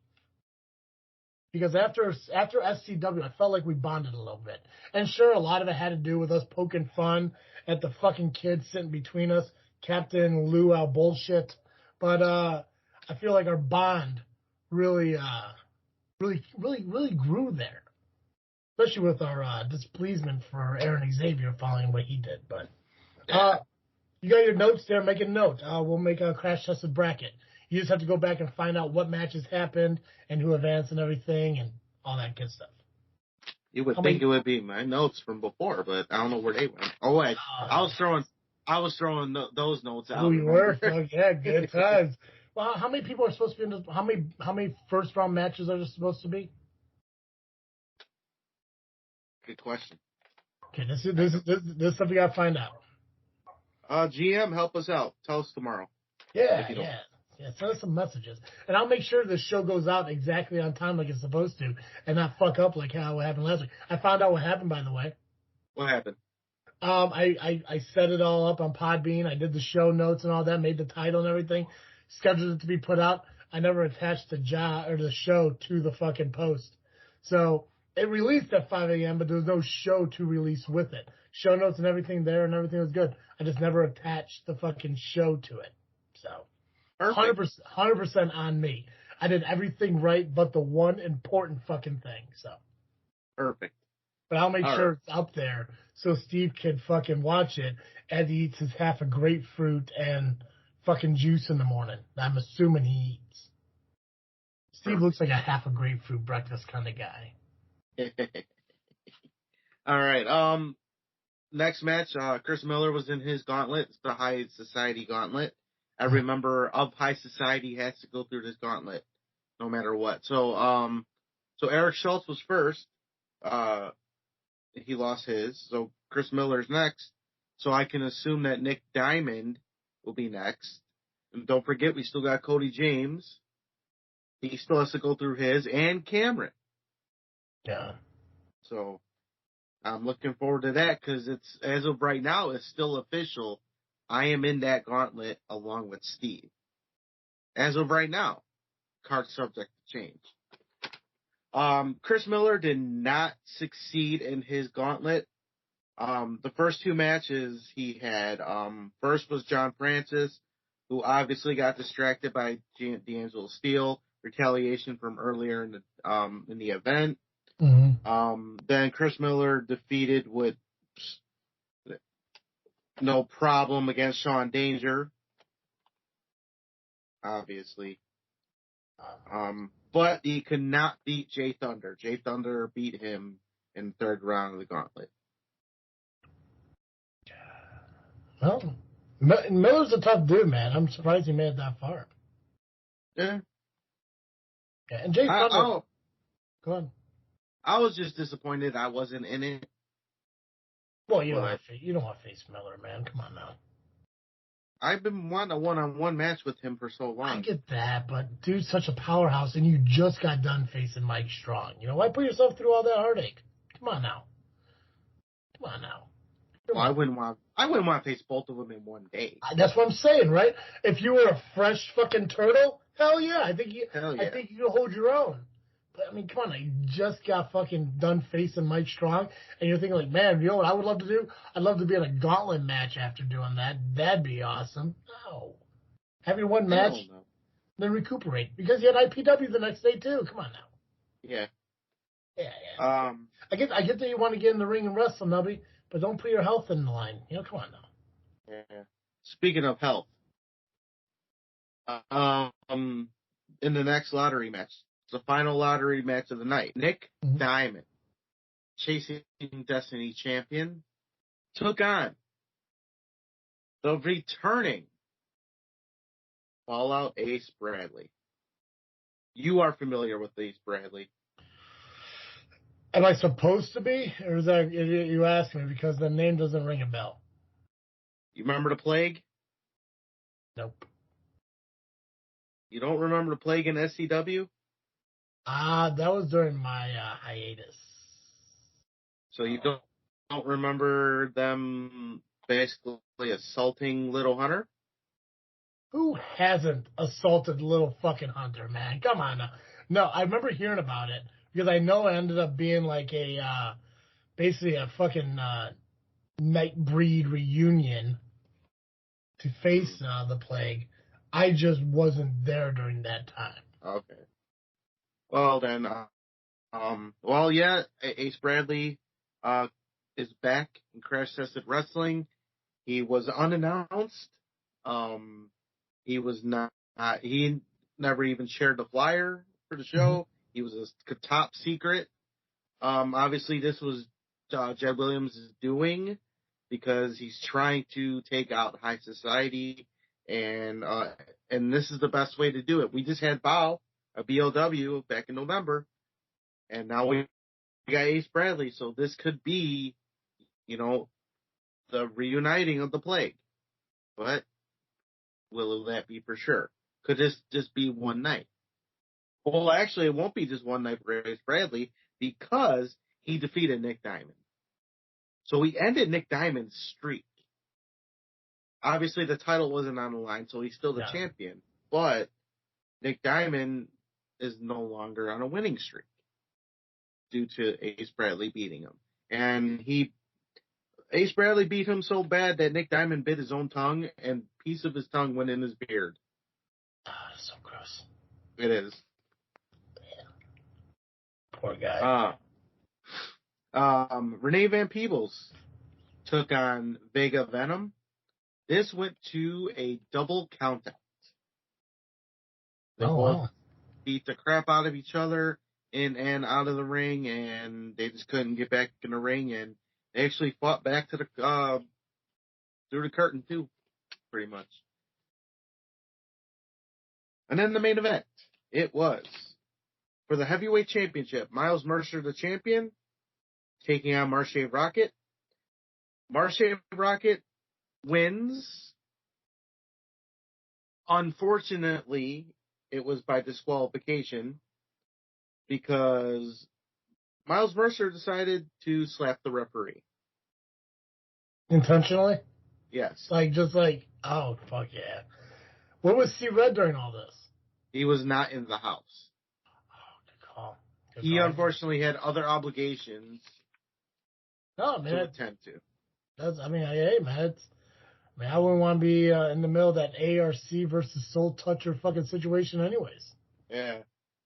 Because after SCW, I felt like we bonded a little bit. And sure, a lot of it had to do with us poking fun at the fucking kids sitting between us, Captain Luau bullshit. But I feel like our bond really grew there. Especially with our displeasement for Aaron Xavier following what he did. But you got your notes there, make a note. We'll make a crash tested bracket. You just have to go back and find out what matches happened and who advanced and everything and all that good stuff. You would think it would be my notes from before, but I don't know where they went. Oh wait, I was throwing those notes out. Oh, you were? Fuck yeah, good times. Well, how many people are supposed to be in this? How many first round matches are there supposed to be? Good question. Okay, this is something we gotta find out. GM, help us out. Tell us tomorrow. Yeah. Send us some messages, and I'll make sure this show goes out exactly on time, like it's supposed to, and not fuck up like how it happened last week. I found out what happened, by the way. What happened? I set it all up on Podbean. I did the show notes and all that, made the title and everything, scheduled it to be put out. I never attached the show to the fucking post, so it released at 5 a.m., but there was no show to release with it. Show notes and everything there, and everything was good. I just never attached the fucking show to it. So, 100% on me. I did everything right, but the one important fucking thing. So, perfect. But I'll make sure it's up there so Steve can fucking watch it as he eats his half a grapefruit and fucking juice in the morning. I'm assuming he eats. Steve looks like a half a grapefruit breakfast kind of guy. All right. Next match, Chris Miller was in his gauntlet. It's the High Society gauntlet. Every member of High Society has to go through this gauntlet, no matter what. So Eric Schultz was first. He lost his. So Chris Miller's next. So I can assume that Nick Diamond will be next. And don't forget, we still got Cody James. He still has to go through his, and Cameron. Yeah. So I'm looking forward to that because it's, as of right now, it's still official. I am in that gauntlet along with Steve. As of right now, card subject to change. Chris Miller did not succeed in his gauntlet. The first two matches he had, first was John Francis, who obviously got distracted by D'Angelo Steele, retaliation from earlier in the event. Mm-hmm. Then Chris Miller defeated with no problem against Sean Danger, obviously. But he could not beat Jay Thunder. Jay Thunder beat him in the third round of the gauntlet. Well, Miller's a tough dude, man. I'm surprised he made it that far. Yeah. And Jay Thunder. Go on. I was just disappointed I wasn't in it. Well, you don't want to face Miller, man. Come on now. I've been wanting a one-on-one match with him for so long. I get that, but dude's such a powerhouse, and you just got done facing Mike Strong. You know, why put yourself through all that heartache? Come on now. Well, I wouldn't want to face both of them in one day. That's what I'm saying, right? If you were a fresh fucking turtle, hell yeah, I think you could hold your own. But I mean, come on, you just got fucking done facing Mike Strong, and you're thinking like, man, you know what I would love to do? I'd love to be in a gauntlet match after doing that. That'd be awesome. No, have your one match, then recuperate because you had IPW the next day too. Come on now. Yeah. I get that you want to get in the ring and wrestle, Nubby, but don't put your health in the line. You know, come on now. Yeah. Speaking of health, in the next lottery match, the final lottery match of the night, Nick Diamond, Chasing Destiny champion, took on the returning Fallout Ace Bradley. You are familiar with Ace Bradley. Am I supposed to be? Or is that you asked me because the name doesn't ring a bell? You remember the Plague? Nope. You don't remember the Plague in SCW? That was during my hiatus. So you don't remember them basically assaulting Little Hunter? Who hasn't assaulted Little fucking Hunter, man? Come on now. No, I remember hearing about it because I know it ended up being like basically a fucking Nightbreed reunion to face the Plague. I just wasn't there during that time. Okay. Well then, Ace Bradley is back in Crash Tested Wrestling. He was unannounced. He was not. He never even shared the flyer for the show. He was a top secret. Obviously, this was Jed Williams' doing because he's trying to take out high society, and this is the best way to do it. We just had BOWW back in November, and now we got Ace Bradley, so this could be, the reuniting of the Plague. But will that be for sure? Could this just be one night? Well, actually, it won't be just one night for Ace Bradley because he defeated Nick Diamond. So he ended Nick Diamond's streak. Obviously, the title wasn't on the line, so he's still the champion. But Nick Diamond is no longer on a winning streak due to Ace Bradley beating him. And Ace Bradley beat him so bad that Nick Diamond bit his own tongue, and a piece of his tongue went in his beard. That's so gross. It is. Poor guy. Renee Van Peebles took on Vega Venom. This went to a double countout. They both beat the crap out of each other in and out of the ring, and they just couldn't get back in the ring, and they actually fought back to the through the curtain too, pretty much. And then the main event, it was for the heavyweight championship. Miles Mercer, the champion, taking on Marshe Rockett. Marshe Rockett wins. Unfortunately, it was by disqualification because Miles Mercer decided to slap the referee. Intentionally? Yes. Oh, fuck yeah. Where was C-Red during all this? He was not in the house. Oh, good call. He unfortunately had other obligations to attend to. Hey, man, I wouldn't want to be in the middle of that ARC versus Soul Toucher fucking situation anyways. Yeah.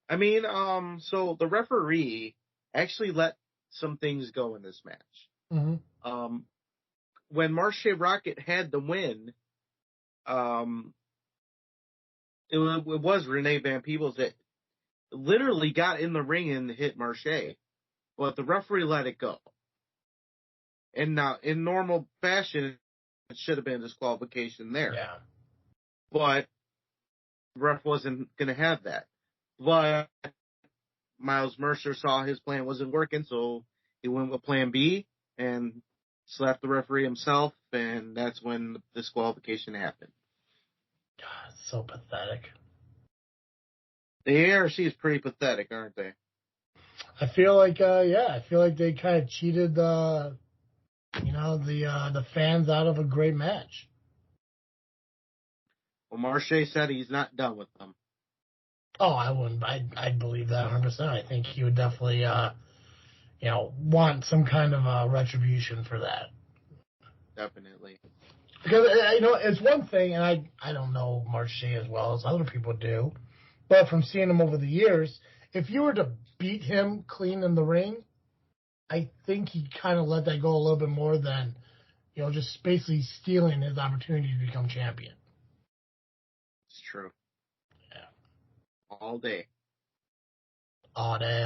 So the referee actually let some things go in this match. Mm-hmm. When Marche Rocket had the win, it was Renee Van Peebles that literally got in the ring and hit Marche, but the referee let it go. And now, in normal fashion, it should have been a disqualification there. Yeah. But the ref wasn't going to have that. But Miles Mercer saw his plan wasn't working, so he went with plan B and slapped the referee himself, and that's when the disqualification happened. God, it's so pathetic. The ARC is pretty pathetic, aren't they? I feel like they kind of cheated the fans out of a great match. Well, Marche said he's not done with them. Oh, I wouldn't. I'd believe that 100%. I think he would definitely, want some kind of retribution for that. Definitely. Because, it's one thing, and I don't know Marche as well as other people do, but from seeing him over the years, if you were to beat him clean in the ring, I think he kind of let that go a little bit more than, just basically stealing his opportunity to become champion. It's true. Yeah. All day. All day.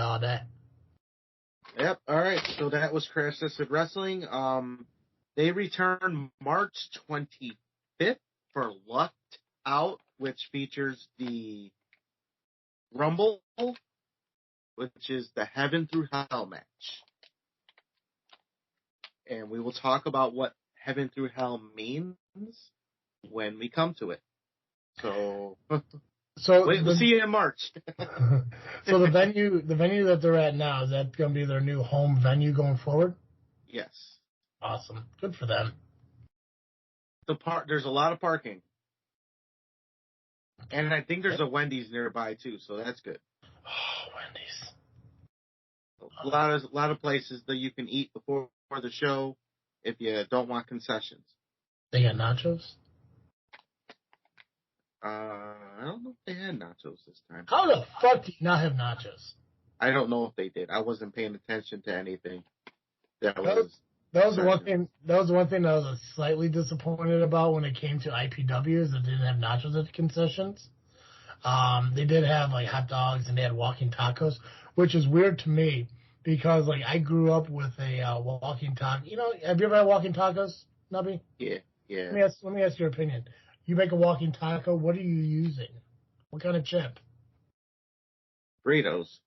Yep. All right. So that was Crash Tested Wrestling. They return March 25th for Lucked Out, which features the Rumble, which is the Heaven Through Hell match. And we will talk about what Heaven Through Hell means when we come to it. So we'll see you in March. So the venue that they're at now, is that going to be their new home venue going forward? Yes. Awesome. Good for them. There's a lot of parking. And I think there's a Wendy's nearby too, so that's good. Oh, Wendy's. A lot of places that you can eat before the show if you don't want concessions. They got nachos? I don't know if they had nachos this time. How the fuck do you not have nachos? I don't know if they did. I wasn't paying attention to anything. That was the one thing. That was the one thing that I was slightly disappointed about when it came to IPWs that didn't have nachos at the concessions. They did have like hot dogs and they had walking tacos, which is weird to me because like I grew up with a walking taco. Have you ever had walking tacos, Nubby? Yeah. Let me ask your opinion. You make a walking taco. What are you using? What kind of chip? Fritos.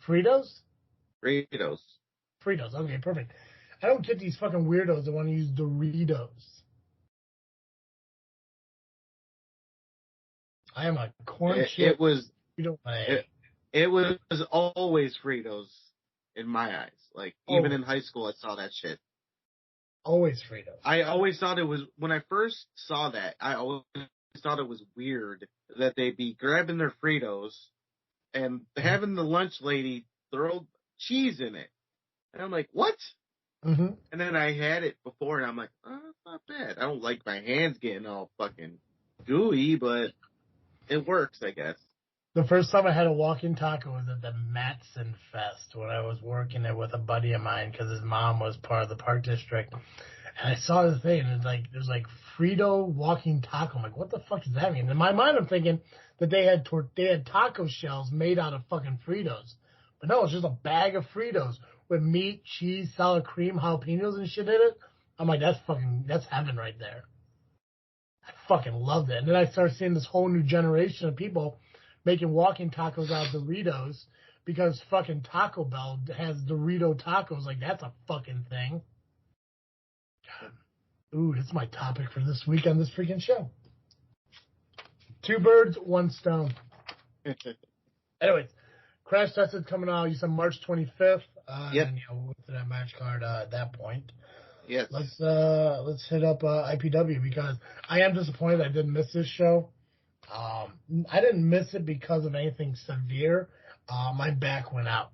Fritos. Fritos. Okay, perfect. I don't get these fucking weirdos that want to use Doritos. I am a corn chip. It was always Fritos in my eyes. Like, even in high school, I saw that shit. Always Fritos. I always thought it was, when I first saw that, I always thought it was weird that they'd be grabbing their Fritos and having the lunch lady throw cheese in it. And I'm like, what? Mm-hmm. And then I had it before, and I'm like, oh, it's not bad. I don't like my hands getting all fucking gooey, but it works, I guess. The first time I had a walking taco was at the Matson Fest when I was working there with a buddy of mine because his mom was part of the park district. And I saw the thing, and it's like, there's like Frito walking taco. I'm like, what the fuck does that mean? In my mind, I'm thinking that they had taco shells made out of fucking Fritos. But no, it's just a bag of Fritos with meat, cheese, sour cream, jalapenos and shit in it. I'm like, that's heaven right there. I fucking loved it. And then I started seeing this whole new generation of people making walking tacos out of Doritos because fucking Taco Bell has Dorito tacos. Like, that's a fucking thing. God. Ooh, that's my topic for this week on this freaking show. 2 birds, 1 stone. Anyways, Crash Test is coming out. You said March 25th. Yep. And, we'll get to that match card at that point. Yes. Let's hit up IPW because I am disappointed I didn't miss this show. I didn't miss it because of anything severe. My back went out.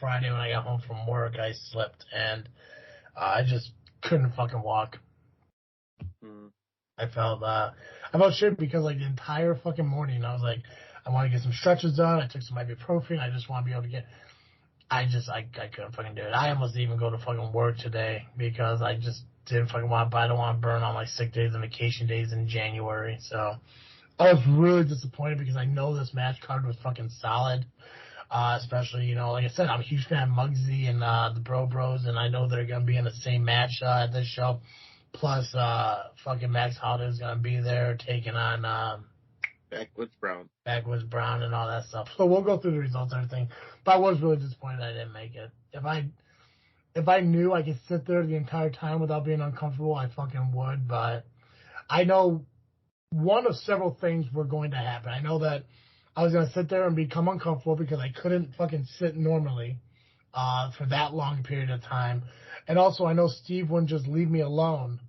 Friday when I got home from work, I slipped and I just couldn't fucking walk. I felt shit because like the entire fucking morning I was like, I want to get some stretches done. I took some ibuprofen. I just want to be able to get. I couldn't fucking do it. I almost didn't even go to fucking work today because I just didn't fucking want. But I don't want to burn all my sick days and vacation days in January. So I was really disappointed because I know this match card was fucking solid. Especially, you know, like I said, I'm a huge fan of Muggsy and the Bros, and I know they're gonna be in the same match at this show. Plus, fucking Max Holliday is gonna be there taking on Backwoods Brown and all that stuff. So we'll go through the results and everything. But I was really disappointed I didn't make it. If I knew I could sit there the entire time without being uncomfortable, I fucking would. But I know one of several things were going to happen. I know that I was going to sit there and become uncomfortable because I couldn't fucking sit normally for that long period of time. And also, I know Steve wouldn't just leave me alone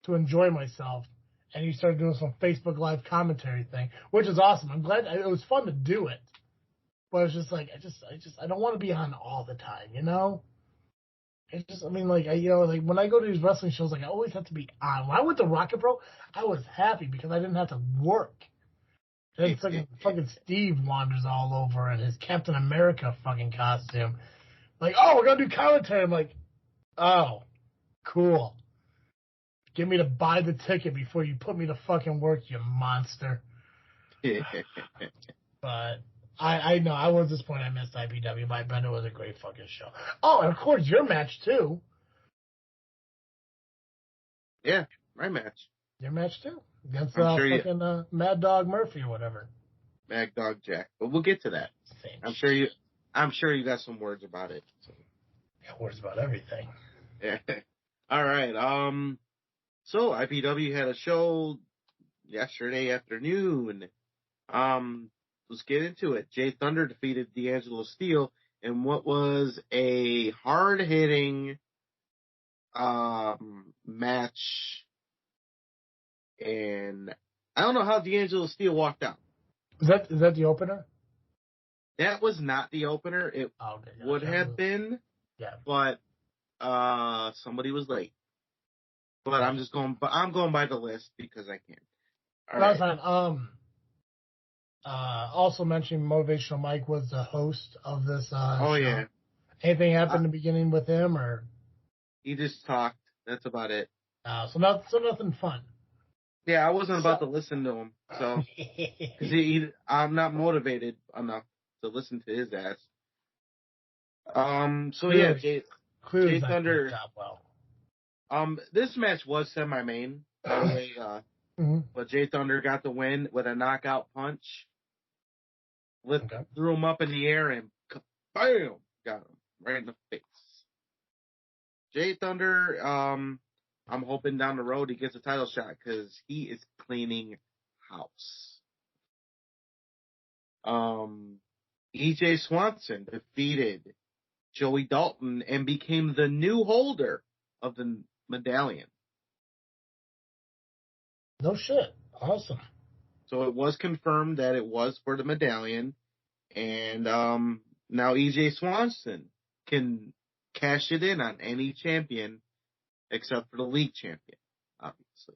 to enjoy myself. And he started doing some Facebook Live commentary thing, which is awesome. I'm glad it was fun to do it. But it's just like, I don't want to be on all the time, you know? It's just, I mean, like, like when I go to these wrestling shows, like I always have to be on. When I went to Rocket Pro, I was happy because I didn't have to work. Then fucking Steve wanders all over in his Captain America fucking costume. Like, oh, we're going to do commentary. I'm like, oh, cool. Get me to buy the ticket before you put me to fucking work, you monster. But I know, I was disappointed I missed IPW, but I bet it was a great fucking show. Oh, and of course, your match, too. Yeah, my match. Your match, too. Against fucking Mad Dog Murphy or whatever. Mad Dog Jack. But we'll get to that. I'm sure you got some words about it. So. Yeah, words about everything. Yeah. All right. So IPW had a show yesterday afternoon. Let's get into it. Jay Thunder defeated D'Angelo Steele in what was a hard-hitting match. And I don't know how D'Angelo Steele walked out. Is that the opener? That was not the opener. It would have been. Yeah. But somebody was late. But I'm going by the list because I can. That's fine. Also mentioning Motivational Mike was the host of this show. Yeah. Anything happened in the beginning with him, or? He just talked. That's about it. So nothing fun. Yeah, I wasn't about to listen to him, so because I'm not motivated enough to listen to his ass. So yeah, Jay Thunder. Well. This match was semi-main, by the way. But Jay Thunder got the win with a knockout punch. Threw him up in the air and bam, got him right in the face. Jay Thunder. I'm hoping down the road he gets a title shot because he is cleaning house. EJ Swanson defeated Joey Dalton and became the new holder of the medallion. No shit. Awesome. So it was confirmed that it was for the medallion. And now EJ Swanson can cash it in on any champion except for the league champion, obviously.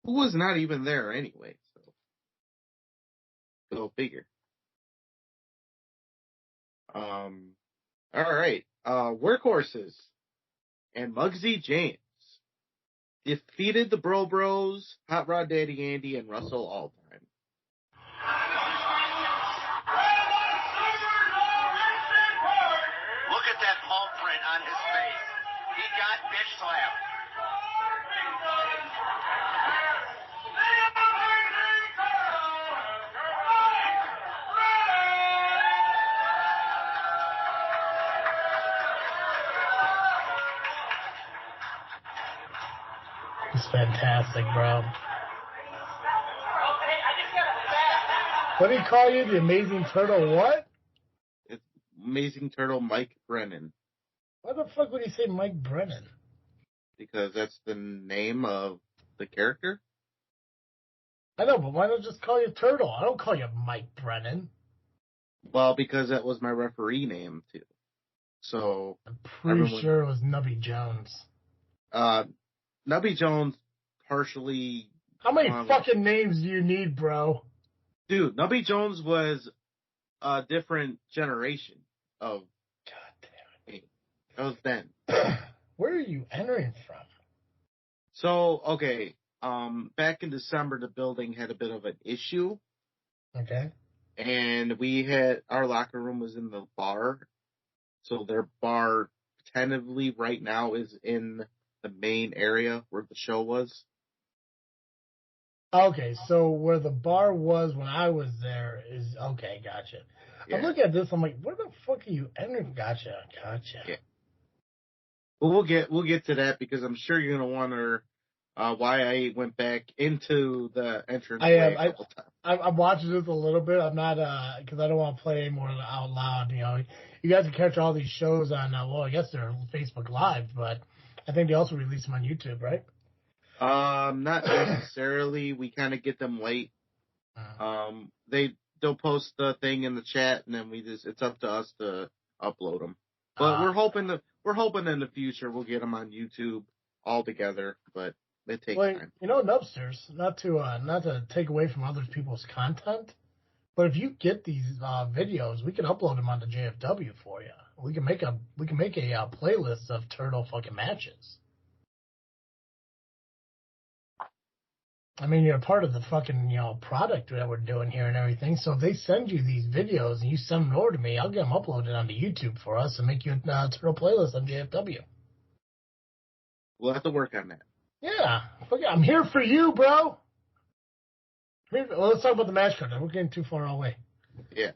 Who was not even there anyway, so go figure. All right. Workhorses and Muggsy James defeated the Bros, Hot Rod Daddy Andy, and Russell Alltime. Look at that palm print on his face. He got bitch slapped. It's fantastic, bro. What do you call you? The Amazing Turtle what? It's Amazing Turtle Mike Brennan. Why the fuck would he say Mike Brennan? because that's the name of the character. I know, but why not just call you Turtle? I don't call you Mike Brennan. Well, because that was my referee name too. So I'm pretty sure it was Nubby Jones. Nubby Jones partially. How many fucking names do you need, bro? Dude, Nubby Jones was a different generation of. God damn it. That was then. Where are you entering from? So, okay, back in December, the building had a bit of an issue. Okay. And our locker room was in the bar. So their bar, tentatively, right now is in the main area where the show was. Okay, so where the bar was when I was there is, okay, gotcha. Yeah. I'm looking at this, I'm like, where the fuck are you entering? Gotcha. Yeah. Well, we'll get to that because I'm sure you're gonna wonder why I went back into the entrance. I'm watching this a little bit. I'm not because I don't want to play more out loud. You know, you guys can catch all these shows on. Well, I guess they're Facebook Live, but I think they also release them on YouTube, right? Not necessarily. We kind of get them late. They'll post the thing in the chat, and then it's up to us to upload them. But we're hoping in the future we'll get them on YouTube all together. But it takes time. You know, Nubsters, not to take away from other people's content, but if you get these videos, we can upload them onto JFW for you. We can make a playlist of Turtle fucking matches. I mean, you're a part of the fucking, product that we're doing here and everything. So if they send you these videos and you send them over to me, I'll get them uploaded onto YouTube for us and make you a Turtle playlist on JFW. We'll have to work on that. Yeah. I'm here for you, bro. Let's talk about the match card. We're getting too far away. Yeah.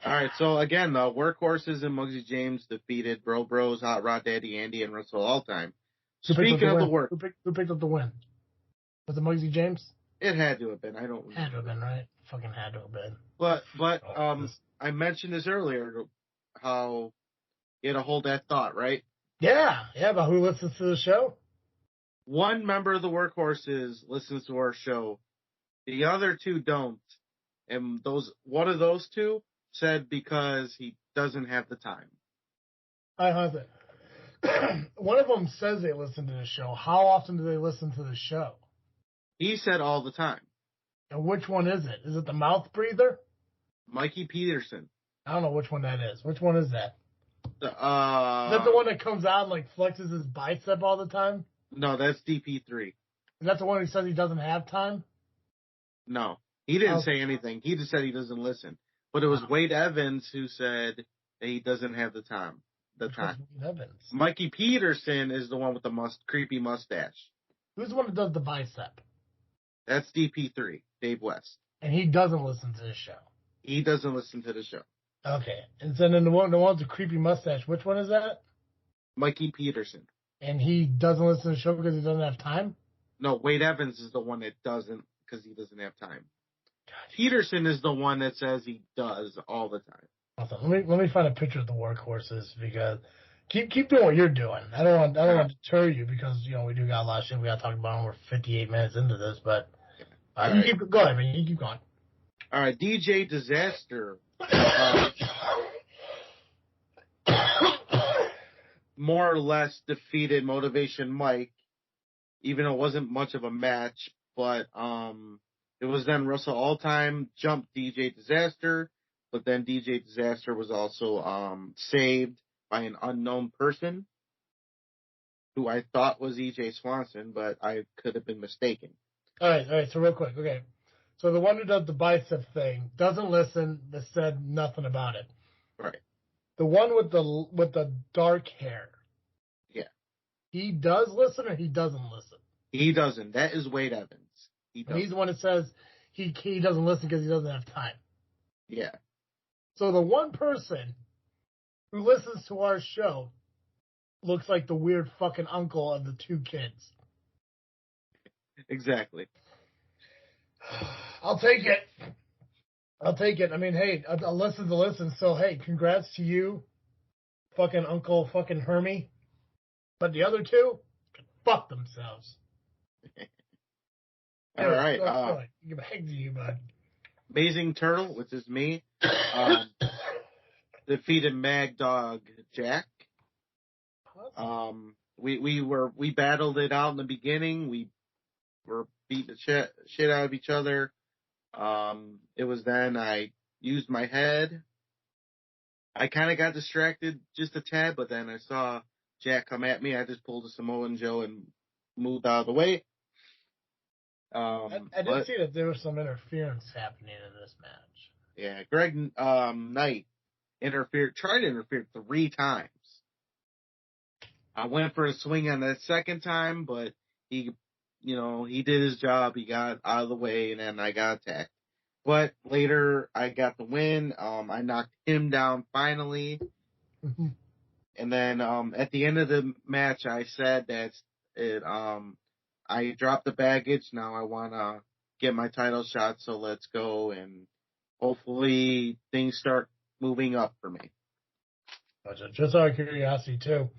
All right. So, again, the Workhorses and Muggsy James defeated Bro Bros, Hot Rod Daddy Andy, and Russell All-Time. Speaking of the work. Who picked up the win? Was it Muggsy James? It had to have been. I don't remember. Had to have been, right? Fucking had to have been. But I mentioned this earlier, how you had to hold that thought, right? Yeah, about who listens to the show. One member of the Workhorses listens to our show. The other two don't. And one of those two said because he doesn't have the time. I have it. One of them says they listen to the show. How often do they listen to the show? He said all the time. And which one is it? Is it the mouth breather? Mikey Peterson. I don't know which one that is. Which one is that? Is that the one that comes out and like flexes his bicep all the time? No, that's DP3. Is that the one who says he doesn't have time? No. He didn't say anything. He just said he doesn't listen. But it was Wade Evans who said that he doesn't have the time. Wade Evans? Mikey Peterson is the one with the creepy mustache. Who's the one that does the bicep? That's DP3, Dave West. And he doesn't listen to the show. He doesn't listen to the show. Okay. And then the one with the creepy mustache, which one is that? Mikey Peterson. And he doesn't listen to the show because he doesn't have time? No, Wade Evans is the one that doesn't because he doesn't have time. God. Peterson is the one that says he does all the time. Awesome. Let me find a picture of the Workhorses because keep doing what you're doing. I don't want to deter you because we do got a lot of shit we got to talk about and we're 58 minutes into this, but go ahead, man. You keep going. All right, DJ Disaster. More or less defeated Motivation Mike, even though it wasn't much of a match, but it was then Russell All-Time jumped DJ Disaster, but then DJ Disaster was also saved by an unknown person who I thought was EJ Swanson, but I could have been mistaken. All right, so real quick, okay. So the one who does the bicep thing doesn't listen, that said nothing about it. Right. The one with the dark hair. Yeah. He does listen or he doesn't listen? He doesn't. That is Wade Evans. He's the one that says he doesn't listen because he doesn't have time. Yeah. So the one person who listens to our show looks like the weird fucking uncle of the two kids. Exactly. I'll take it. I mean, hey, a listen to listen. So, hey, congrats to you, fucking Uncle fucking Hermie. But the other two, fuck themselves. All right. Back to you, bud. Amazing Turtle, which is me, defeated Mad Dog Jack. We battled it out in the beginning. We were beating the shit out of each other. It was then I used my head. I kind of got distracted just a tad, but then I saw Jack come at me. I just pulled a Samoan Joe and moved out of the way. I did see that there was some interference happening in this match. Yeah, Greg Knight tried to interfere 3 times. I went for a swing on the second time, but he did his job. He got out of the way, and then I got attacked. But later, I got the win. I knocked him down finally. Mm-hmm. And then at the end of the match, I said that I dropped the baggage. Now I want to get my title shot, so let's go. And hopefully things start moving up for me. Just out of curiosity, too,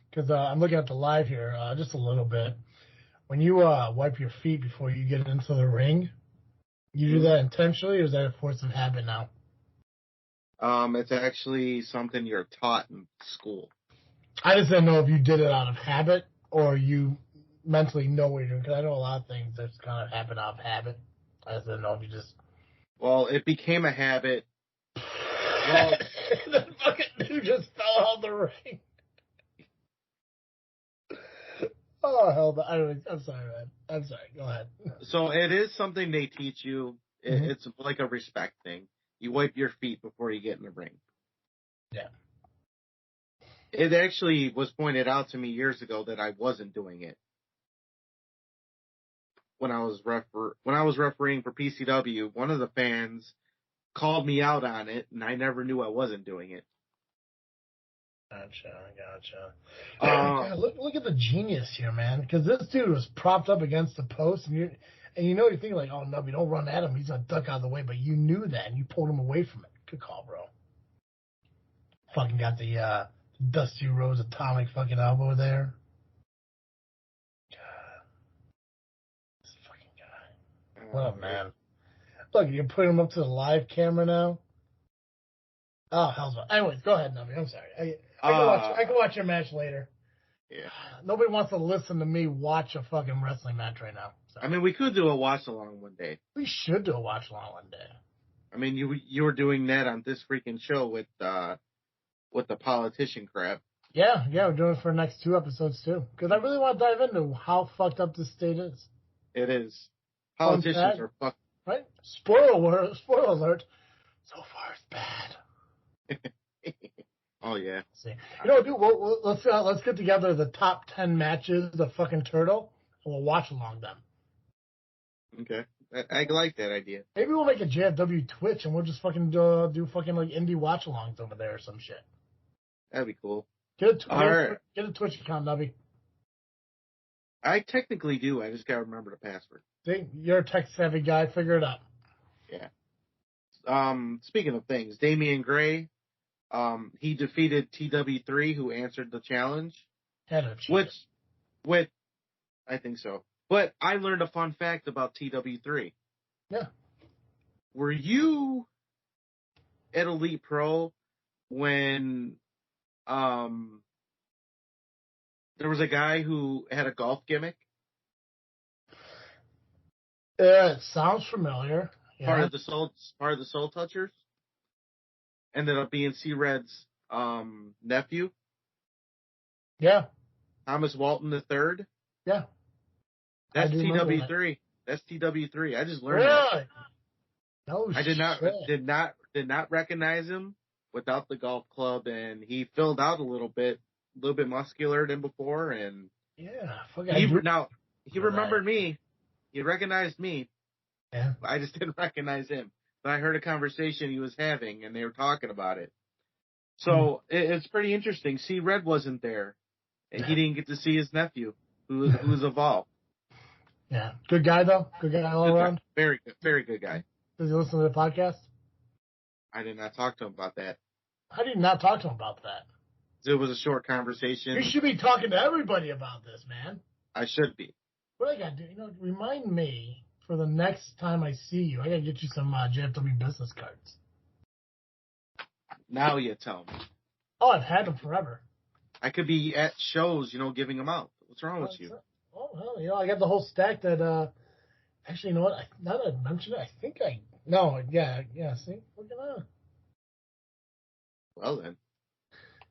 because I'm looking at the live here just a little bit. When you wipe your feet before you get into the ring, you do that intentionally, or is that a force of habit now? It's actually something you're taught in school. I just didn't know if you did it out of habit or you mentally know what you're doing, because I know a lot of things that's kind of happen out of habit. I just didn't know if you just... Well, it became a habit. Well, the fucking dude just fell out of the ring. Oh, hell, I'm sorry, man. I'm sorry. Go ahead. So it is something they teach you. It's like a respect thing. You wipe your feet before you get in the ring. Yeah. It actually was pointed out to me years ago that I wasn't doing it. When I was refereeing for PCW, one of the fans called me out on it, and I never knew I wasn't doing it. Gotcha. God, look at the genius here, man. Because this dude was propped up against the post, and you're thinking like, oh, Nubby, don't run at him. He's gonna duck out of the way. But you knew that, and you pulled him away from it. Good call, bro. Fucking got the Dusty Rose atomic fucking elbow there. God, this fucking guy. What up, man? Look, you can put him up to the live camera now. Oh, hell's well. Anyways, go ahead, Nubby. I'm sorry. I can watch your match later. Yeah. Nobody wants to listen to me watch a fucking wrestling match right now. So. I mean, we could do a watch along one day. We should do a watch along one day. I mean, you were doing that on this freaking show with the politician crap. Yeah, we're doing it for the next 2 episodes too. Because I really want to dive into how fucked up this state is. It is. Politicians are fucked. Right? Spoiler alert. So far, it's bad. Oh yeah. See, dude, let's get together the top 10 matches of fucking Turtle, and we'll watch along them. Okay, I like that idea. Maybe we'll make a JFW Twitch, and we'll just fucking do fucking like indie watch alongs over there or some shit. That'd be cool. Get a Twitch account, Nubby. I technically do. I just gotta remember the password. See, you're a tech savvy guy. Figure it out. Yeah. Speaking of things, Damian Gray. He defeated TW3, who answered the challenge. I think so. But I learned a fun fact about TW3. Yeah. Were you at Elite Pro when there was a guy who had a golf gimmick? It sounds familiar. Yeah. Part of the Soul Touchers. Ended up being C-Red's nephew. Yeah. Thomas Walton III. Yeah. That's TW3. That's TW3. I just learned that. No I did not recognize him without the golf club, and he filled out a little bit muscular than before, and he remembered me. He recognized me. Yeah. I just didn't recognize him. But I heard a conversation he was having, and they were talking about it. So it's pretty interesting. C-Red wasn't there, and he didn't get to see his nephew, who's evolved. Yeah. Good guy, though? Good guy all around? Very good. Very good guy. Does he listen to the podcast? I did not talk to him about that. How do you not talk to him about that? It was a short conversation. You should be talking to everybody about this, man. I should be. What I gotta do, remind me for the next time I see you, I gotta get you some JFW business cards. Now you tell me. Oh, I've had them forever. I could be at shows, giving them out. What's wrong with you? Oh, hell, I got the whole stack that, actually, you know what? Now that I mentioned it, I think see? Look at that. Well, then.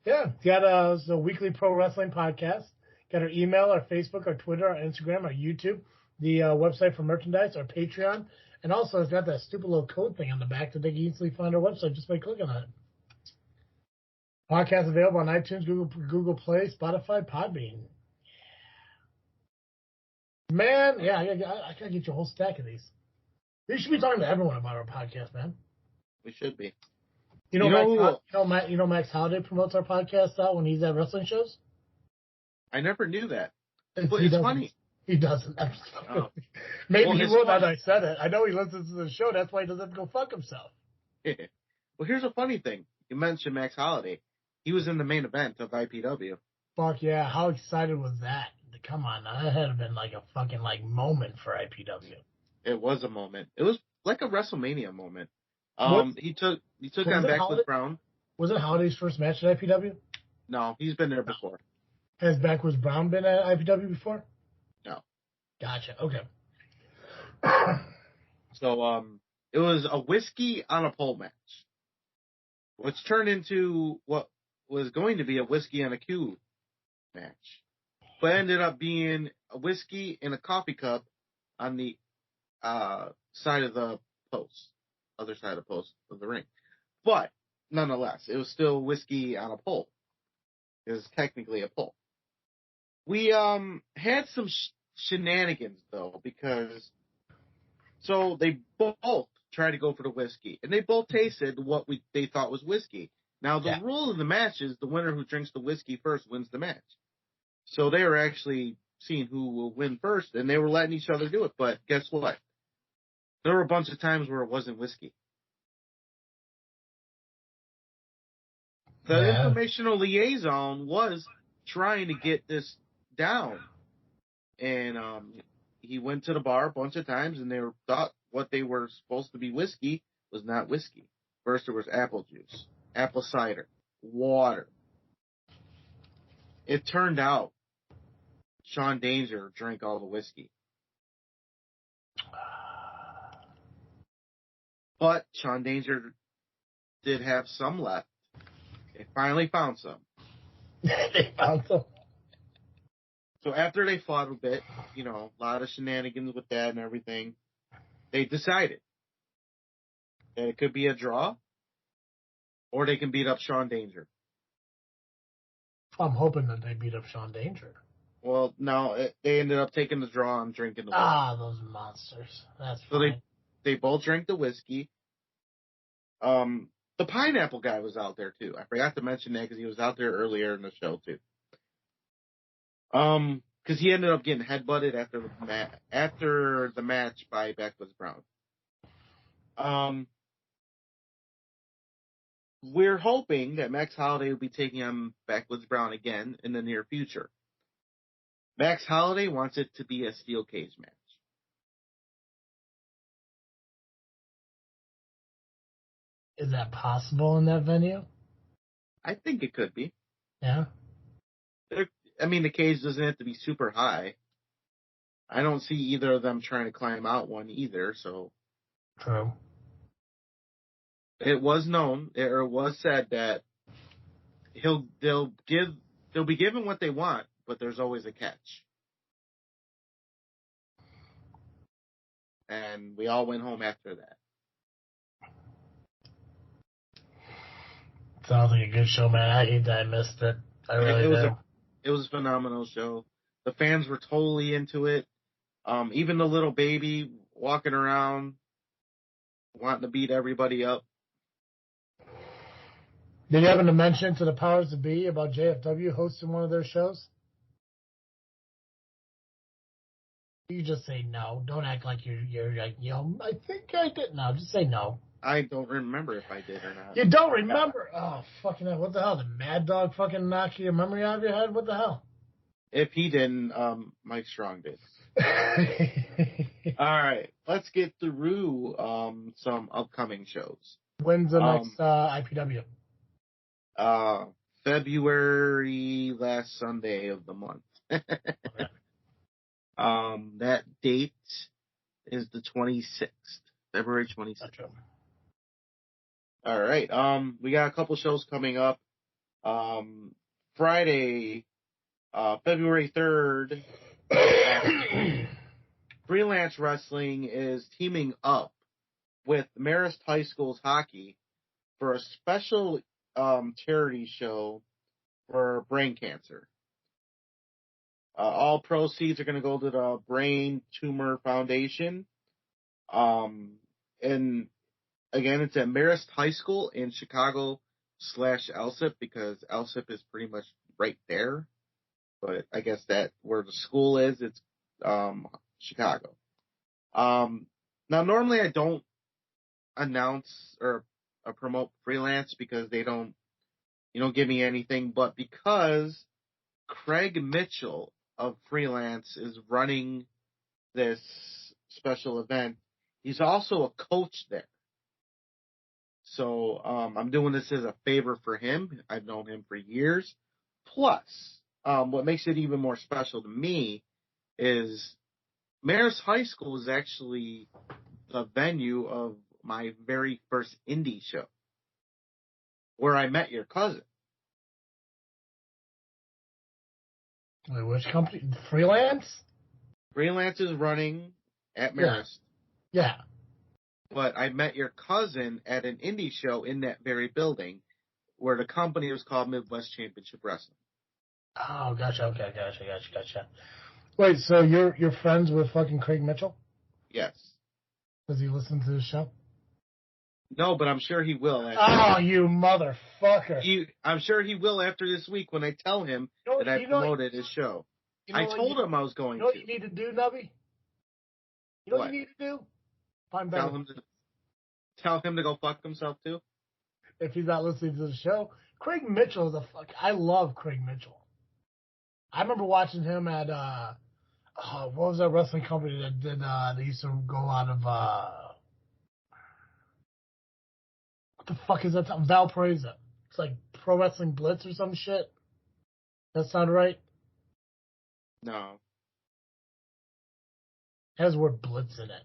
Yeah, got the weekly pro wrestling podcast. Got our email, our Facebook, our Twitter, our Instagram, our YouTube, the website for merchandise, our Patreon, and also it's got that stupid little code thing on the back that they can easily find our website just by clicking on it. Podcast available on iTunes, Google Play, Spotify, Podbean. Man, yeah, I gotta get you a whole stack of these. We should be talking to everyone about our podcast, man. We should be. Max Holiday promotes our podcast out when he's at wrestling shows? I never knew that. It's funny. He doesn't. Oh. Maybe he would when I said it. I know he listens to the show. That's why he doesn't go fuck himself. Well, here's a funny thing. You mentioned Max Holiday. He was in the main event of IPW. Fuck yeah. How excited was that? Come on now. That had been like a fucking moment for IPW. It was a moment. It was like a WrestleMania moment. He took on Backwoods Brown. Was it Holiday's first match at IPW? No, he's been there before. Has Backwoods Brown been at IPW before? No. Gotcha. Okay. So, it was a whiskey on a pole match, which turned into what was going to be a whiskey on a cue match, but ended up being a whiskey in a coffee cup on the side of the post, other side of the post of the ring. But nonetheless, it was still whiskey on a pole. It was technically a pole. We had some shenanigans though, because so they both tried to go for the whiskey, and they both tasted what they thought was whiskey. Now the rule of the match is the winner who drinks the whiskey first wins the match. So they were actually seeing who will win first, and they were letting each other do it. But guess what? There were a bunch of times where it wasn't whiskey. The informational liaison was trying to get this down. And he went to the bar a bunch of times, and they thought what they were supposed to be whiskey was not whiskey. First there was apple juice, apple cider, water. It turned out Sean Danger drank all the whiskey. But Sean Danger did have some left. They finally found some. They found some. So after they fought a bit, a lot of shenanigans with that and everything, they decided that it could be a draw or they can beat up Sean Danger. I'm hoping that they beat up Sean Danger. Well, no, they ended up taking the draw and drinking the whiskey. Ah, those monsters. That's so fine. they both drank the whiskey. The pineapple guy was out there too. I forgot to mention that because he was out there earlier in the show too. Because he ended up getting headbutted after the match by Backwoods Brown. We're hoping that Max Holiday will be taking on Backwoods Brown again in the near future. Max Holiday wants it to be a steel cage match. Is that possible in that venue? I think it could be. Yeah. The cage doesn't have to be super high. I don't see either of them trying to climb out one either, so. True. It was known, or it was said that they'll be given what they want, but there's always a catch. And we all went home after that. Sounds like a good show, man. I hate that I missed it. I really do. It was a phenomenal show. The fans were totally into it. Even the little baby walking around, wanting to beat everybody up. Did you happen to mention to the powers that be about JFW hosting one of their shows? You just say no. Don't act like you're like, I think I did. No, just say no. I don't remember if I did or not. You don't remember? Oh, fucking hell. What the hell? Did Mad Dog fucking knock your memory out of your head? What the hell? If he didn't, Mike Strong did. All right, let's get through some upcoming shows. When's the next IPW? February, last Sunday of the month. Okay. That date is the 26th, February 26th. Gotcha. All right. We got a couple shows coming up. Friday, February 3rd, Freelance Wrestling is teaming up with Marist High School's hockey for a special charity show for brain cancer. All proceeds are going to go to the Brain Tumor Foundation. And again, it's at Marist High School in Chicago /LSIP because LSIP is pretty much right there. But I guess that where the school is, it's Chicago. Now, normally I don't announce or promote freelance because they don't give me anything. But because Craig Mitchell of Freelance is running this special event, he's also a coach there. So I'm doing this as a favor for him. I've known him for years. Plus, what makes it even more special to me is Marist High School is actually the venue of my very first indie show, where I met your cousin. Wait, which company? Freelance? Freelance is running at Marist. Yeah. But I met your cousin at an indie show in that very building where the company was called Midwest Championship Wrestling. Oh, gotcha. Okay, gotcha. Wait, so you're friends with fucking Craig Mitchell? Yes. Does he listen to the show? No, but I'm sure he will. Oh, you motherfucker. I'm sure he will after this week when I tell him that I promoted his show. I told him I was going to. You know what you need to do, Nubby? You know what you need to do? Find better. Tell him to go fuck himself too? If he's not listening to the show. Craig Mitchell is I love Craig Mitchell. I remember watching him at, what was that wrestling company that did, they used to go out of, what the fuck is that? Valparaiso. It's like Pro Wrestling Blitz or some shit. That sound right? No. It has the word Blitz in it.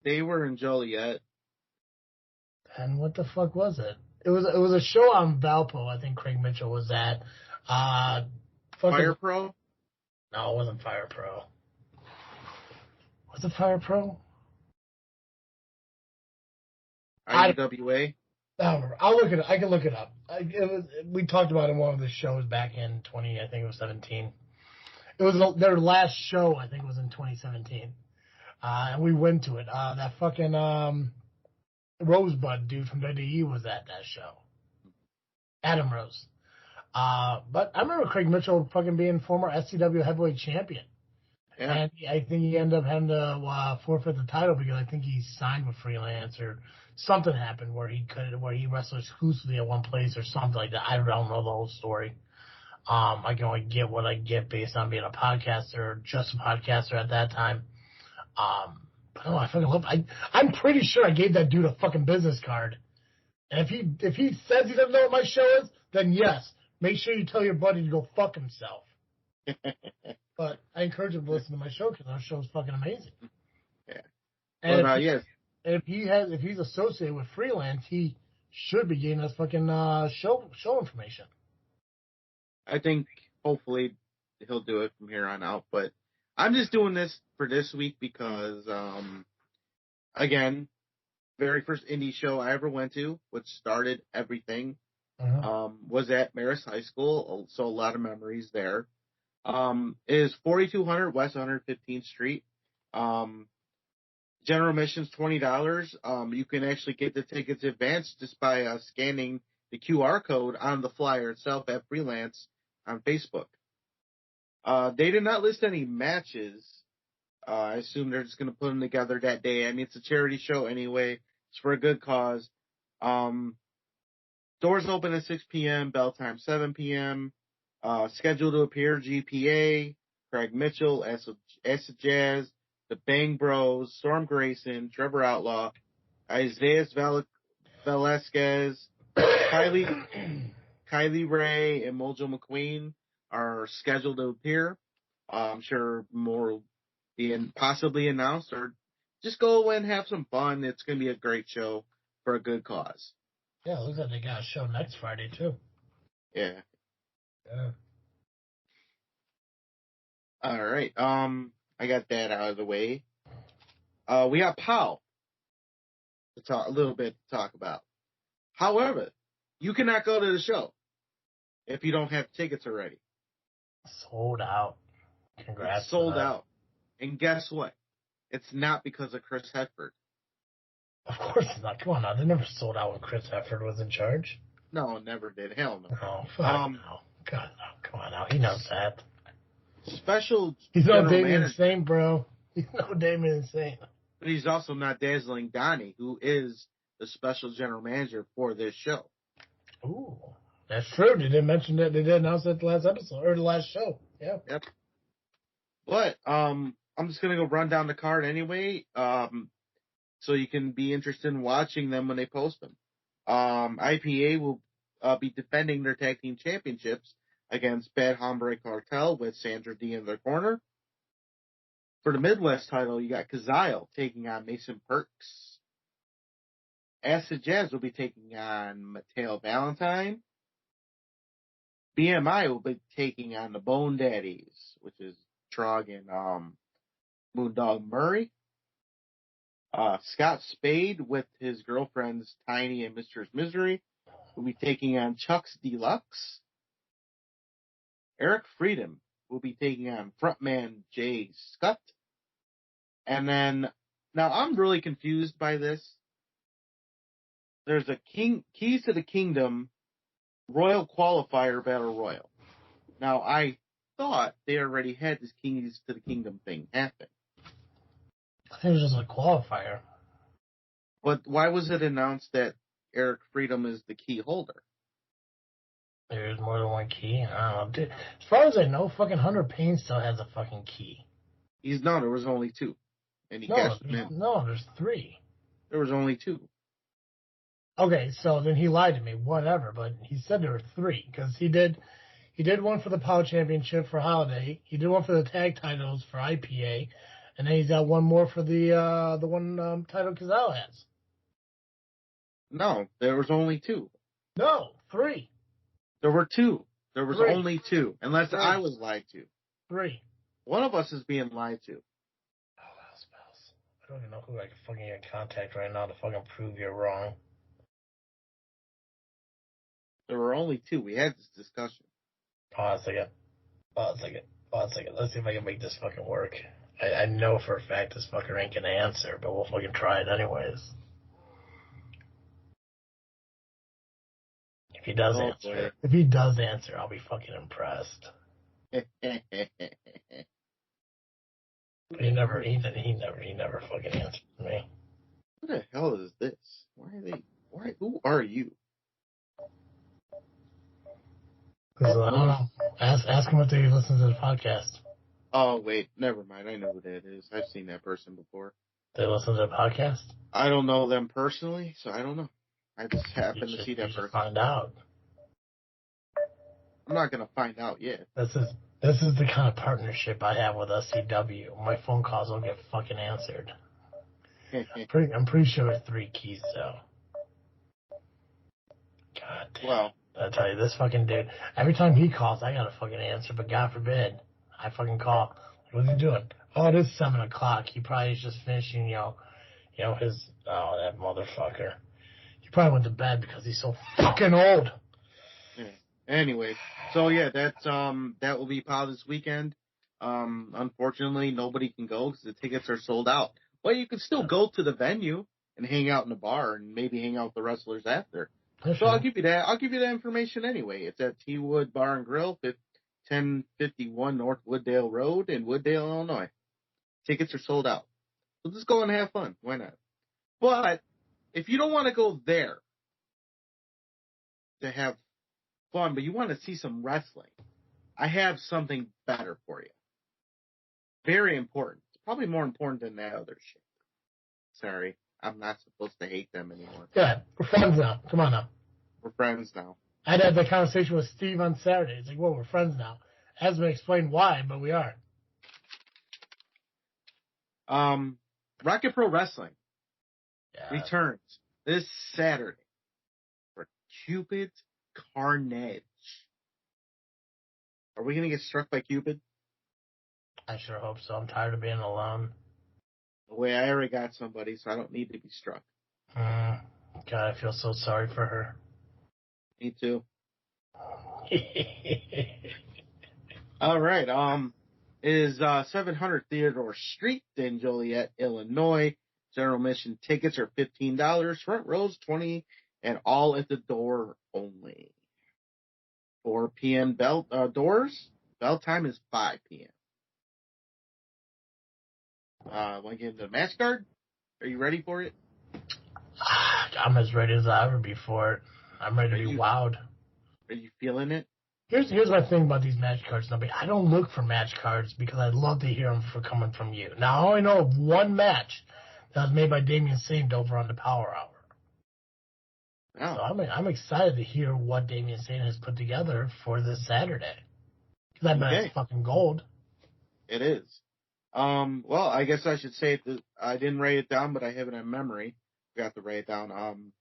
They were in Joliet. And what the fuck was it? It was a show on Valpo, I think Craig Mitchell was at. Fire Pro? No, it wasn't Fire Pro. Was it Fire Pro? IWA? I'll look it up. I can look it up. We talked about it in one of the shows back in 17. It was their last show, I think, was in 2017. And we went to it. That fucking Rosebud dude from WWE was at that show. Adam Rose. But I remember Craig Mitchell fucking being former SCW heavyweight champion. Yeah. And I think he ended up having to forfeit the title because I think he signed with Freelance or something happened where he wrestled exclusively at one place or something like that. I don't know the whole story. I can only get what I get based on being a podcaster or just a podcaster at that time. But no, I fucking love I'm pretty sure I gave that dude a fucking business card. And if he says he doesn't know what my show is, then yes, make sure you tell your buddy to go fuck himself. But I encourage him to listen to my show because our show is fucking amazing. Yeah. And yes. If he's associated with Freelance, he should be getting us fucking show information. I think hopefully he'll do it from here on out, but I'm just doing this for this week because, again, very first indie show I ever went to, which started everything, was at Marist High School, so a lot of memories there. Is 4200 West 115th Street. General admission's $20. You can actually get the tickets advanced just by scanning the QR code on the flyer itself at Freelance on Facebook. They did not list any matches. I assume they're just going to put them together that day. I mean, it's a charity show anyway. It's for a good cause. Doors open at 6 p.m., bell time 7 p.m. Scheduled to appear, GPA, Craig Mitchell, Acid Jazz, the Bang Bros, Storm Grayson, Trevor Outlaw, Isaiah Velasquez, Kylie Ray, and Mojo McQueen are scheduled to appear. I'm sure more will be possibly announced, or just go and have some fun. It's going to be a great show for a good cause. Yeah, it looks like they got a show next Friday, too. Yeah. Yeah. All right. I got that out of the way. We got POW a little bit to talk about. However, you cannot go to the show if you don't have tickets already. Sold out. Congrats. It's sold out. And guess what? It's not because of Chris Hefford. Of course it's not. Come on now. They never sold out when Chris Hefford was in charge. No, never did. Hell no. Oh, fuck no. God, no. Come on now. He knows that. Special. He's no Damien Insane, bro. He's no Damien Insane. But he's also not Dazzling Donnie, who is the special general manager for this show. Ooh. That's true. They didn't mention that. They did announce that the last episode, or the last show. Yeah. Yep. But, I'm just going to go run down the card anyway, so you can be interested in watching them when they post them. IPA will be defending their tag team championships against Bad Hombre Cartel with Sandra D in their corner. For the Midwest title, you got Kazile taking on Mason Perks. Acid Jazz will be taking on Mateo Valentine. BMI will be taking on the Bone Daddies, which is Trog and Moondog Murray. Scott Spade with his girlfriends Tiny and Mistress Misery will be taking on Chuck's Deluxe. Eric Freedom will be taking on frontman Jay Scott. And then, now I'm really confused by this. There's a Keys to the Kingdom Royal Qualifier Battle Royal. Now, I thought they already had this Keys to the Kingdom thing happen. I think it was just a qualifier. But why was it announced that Eric Freedom is the key holder? There's more than one key. I don't know. Dude, as far as I know, fucking Hunter Payne still has a fucking key. There was only two. And he cashed them in. No, there's three. There was only two. Okay, so then he lied to me. Whatever, but he said there were three because he did one for the POW Championship for Holiday. He did one for the tag titles for IPA, and then he's got one more for the one title Kazal has. No, there was only two. No, three. There were two. There was Three. only two, unless Three. I was lied to. Three. One of us is being lied to. Oh, spouse. I don't even know who I can fucking get in contact right now to fucking prove you're wrong. There were only two. We had this discussion. Pause a second. Let's see if I can make this fucking work. I know for a fact this fucker ain't gonna answer, but we'll fucking try it anyways. If he does answer, I'll be fucking impressed. But he never fucking answered me. What the hell is this? Who are you? I don't know. Ask him if they listen to the podcast. Oh, wait. Never mind. I know who that is. I've seen that person before. They listen to the podcast? I don't know them personally, so I don't know. I just happen to see that person. Find out. I'm not going to find out yet. This is the kind of partnership I have with SCW. My phone calls don't get fucking answered. I'm pretty sure it's three keys, though. God damn. Well, I tell you, this fucking dude, every time he calls, I gotta fucking answer, but God forbid, I fucking call. What's he doing? Oh, it is 7 o'clock. He probably is just finishing, that motherfucker. He probably went to bed because he's so fucking old. Yeah. Anyway, so yeah, that will be POW this weekend. Unfortunately, nobody can go because the tickets are sold out. Well, you can still go to the venue and hang out in the bar and maybe hang out with the wrestlers after. So I'll give you that. I'll give you that information anyway. It's at T Wood Bar and Grill, 1051 North Wooddale Road in Wooddale, Illinois. Tickets are sold out. So just go and have fun. Why not? But if you don't want to go there to have fun, but you want to see some wrestling, I have something better for you. Very important. It's probably more important than that other shit. Sorry, I'm not supposed to hate them anymore. Yeah, we're friends now. Come on now. We're friends now. I had that conversation with Steve on Saturday. It's like, well, we're friends now. Hasn't been explained why, but we are. Rocket Pro Wrestling Yeah. returns this Saturday for Cupid's Carnage. Are we going to get struck by Cupid? I sure hope so. I'm tired of being alone. Wait, I already got somebody, so I don't need to be struck. God, I feel so sorry for her. Me too. All right. It is 700 Theodore Street in Joliet, Illinois. General admission tickets are $15. Front rows $20, and all at the door only. 4 p.m. doors. Bell time is 5 p.m. Want to get into the match card? Are you ready for it? I'm as ready as I ever be for it. I'm ready to be wowed. Are you feeling it? Here's my thing about these match cards, Nubby. I don't look for match cards because I'd love to hear them coming from you. Now, I know of one match that was made by Damian Saint over on the Power Hour. Oh. So I'm excited to hear what Damian Saint has put together for this Saturday. Because I bet it's fucking gold. It is. Well, I guess I should say that I didn't write it down, but I have it in memory. Forgot to write it down.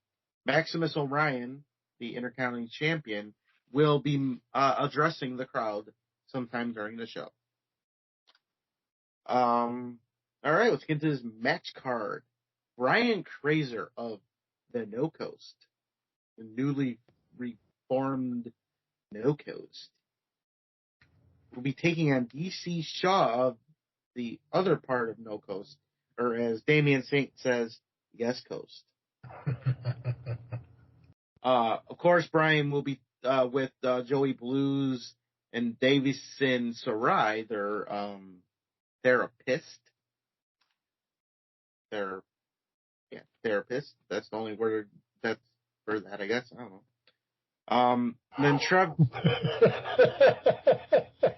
Maximus Orion, the Intercounty Champion, will be addressing the crowd sometime during the show. All right, let's get to this match card. Brian Krazer of the No Coast, the newly reformed No Coast, will be taking on DC Shaw of the other part of No Coast, or as Damian Saint says, Yes Coast. Of course, Brian will be with Joey Blues and Davison Sarai, their therapist. Therapist. That's the only word that's for that, I guess. I don't know. Then Trev.